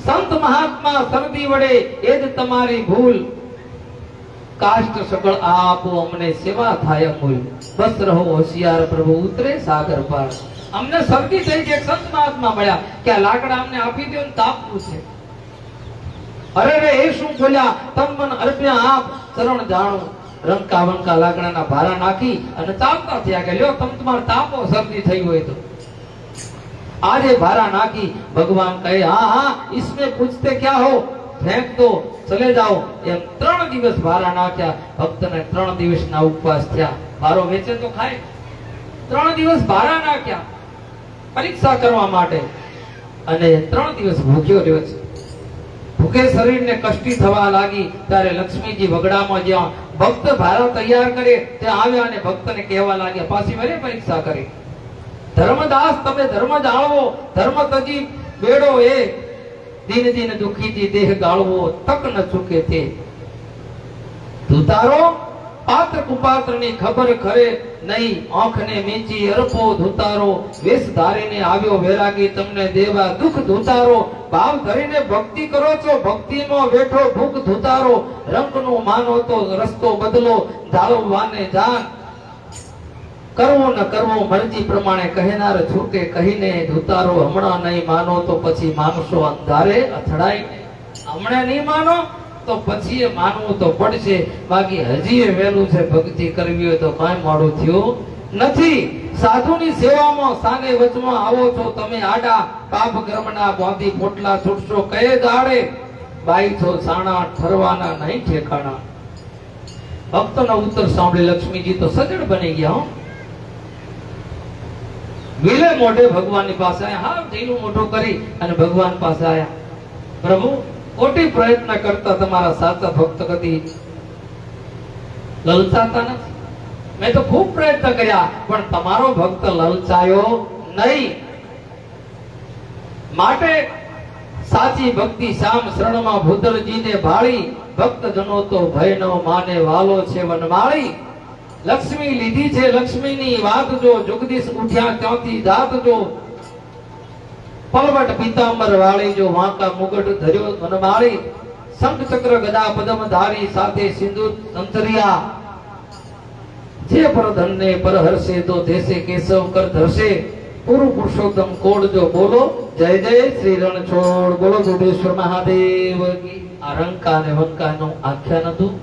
સંત મહાત્મા શરદી વડે એ જ તમારી ભૂલ. કાષ્ટ સકળ આપો અમને સેવા થાય અમૂલ. બસ રહો હોશિયાર પ્રભુ ઉતરે સાગર પાર. અમને શરદી થઈ કે સંત મહાત્મા મળ્યા કે આ લાકડા અમને આપી દો ને તાપવું છે. અરે રે એ શું બોલ્યા? તન મન અર્પ્યા આપ ચરણ જાણું. રંકા વંકા લાકડાના ભારા નાખી અને તાપતા થયા કે લ્યો તમ તમાર તાપો, શરદી થઈ હોય તો. આજે ભારા નાખી. ભગવાન કહે હા इसमें पूछते क्या हो, फेंक दो चले जाओ. એમ 3 દિવસ ભારા નાખ્યા. ભક્તને 3 દિવસના ઉપવાસ થયા. ભારો વેચે તો ખાય. 3 દિવસ ભારા નાખ્યા પરીક્ષા કરવા માટે અને 3 દિવસ ભૂખ્યો રહ્યો છે. દુઃખે શરીરને કષ્ટી થવા લાગી ત્યારે લક્ષ્મીજી વગડામાં જ્યાં ભક્ત ભારા તૈયાર કરે ત્યાં આવ્યા અને ભક્તને કહેવા લાગ્યા, પાછી વળી પરીક્ષા કરી, ધર્મદાસ તમે ધર્મ જાળવો, ધર્મ તજી બેડો એ દિન દિન દુખીથી દેહ ગાળવો, તક ન ચૂકે તે ધુતારો પાત્ર કુપાત્રની ખબર ખરે નહીં, આંખને મીચી અરપો ધુતારો, વેશ ધારીને આવ્યો વૈરાગી તમને દેવા દુઃખ ધુતારો, ભાવ ધરીને ભક્તિ કરો છો ભક્તિમાં બેઠો ભૂખ ધુતારો, રંગનું માનો તો રસ્તો બદલો, જાળવવાને જાન કરવો ન કરવો મરજી પ્રમાણે કહેનાર છૂટે કહીને ધુતારો, હમણાં નહીં માનો તો પછી માનશો અંધારે અથડાઈ, હમણાં નહીં માનો તો પછી એ માનવું તો પડશે, બાકી હજી એ વહેલું છે, ભક્તિ કરવી હોય તો કાંઈ મોડું થયું નથી. સાધુની સેવામાં સાને વચમાં આવો છો તમે આડા, પાપ કર્મના બાંધી પોટલા છૂટશો કયે દાડે, બાઈ છો સાણા ઠરવાના નહીં ઠેકાણા. ભક્તનો ઉત્તર સાંભળી લક્ષ્મીજી તો સજડ બની ગયા. વિલે મોઢે ભગવાનની પાસે આયા, હા ઢીલું મોઢું કરી અને ભગવાન પાસે આયા, પ્રભુ કોટી પ્રયત્ન કરતા તમારા સાચા ભક્ત કદી લલચાતા નથી, મેં તો ખૂબ પ્રયત્ન કર્યા પણ તમારો ભક્ત લલચાયો નહીં, માટે સાચી ભક્તિ શ્યામ શરણમાં ભૂદરજીને ભાળી, ભક્તજનો તો ભય ન માને વાલો છે વનમાળી. લક્ષ્મી લીધી છે લક્ષ્મીની વાત જો, જગદીશ ઉઠ્યા ત્યાંથી જાત જો, પલવટ પીતાંબર વાળી જો, વાંકા મુગટ ધર્યો વનમાળી, શંખ ચક્ર ગદા પદમ ધારી સાથે સિંદૂર સંતરિયા, જે પરધનને પરહર્ષે તો દેશે કેશવ કર ધરશે, પૂરું પુરુષોત્તમ કોડ જો બોલો જય જય શ્રી રણછોડ, બોલો જોડેશ્વર મહાદેવ કી. આ રંકા અને વંકાનું આખ્યાન હતું.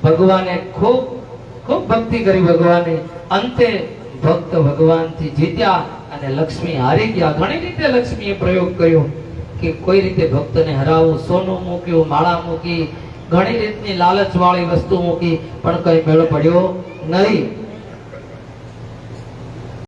ભગવાને ખૂબ ખૂબ ભક્તિ કરી ભગવાને, અંતે ભક્ત ભગવાનથી જીત્યા અને લક્ષ્મી હારી ગયા. ઘણી રીતે લક્ષ્મીએ પ્રયોગ કર્યો કે કોઈ રીતે ભક્તને હરાવવું, સોનું મૂક્યું, માળા મૂકી, ઘણી રીતની લાલચ વાળી વસ્તુ મૂકી પણ કઈ મેળ પડ્યો નહીં.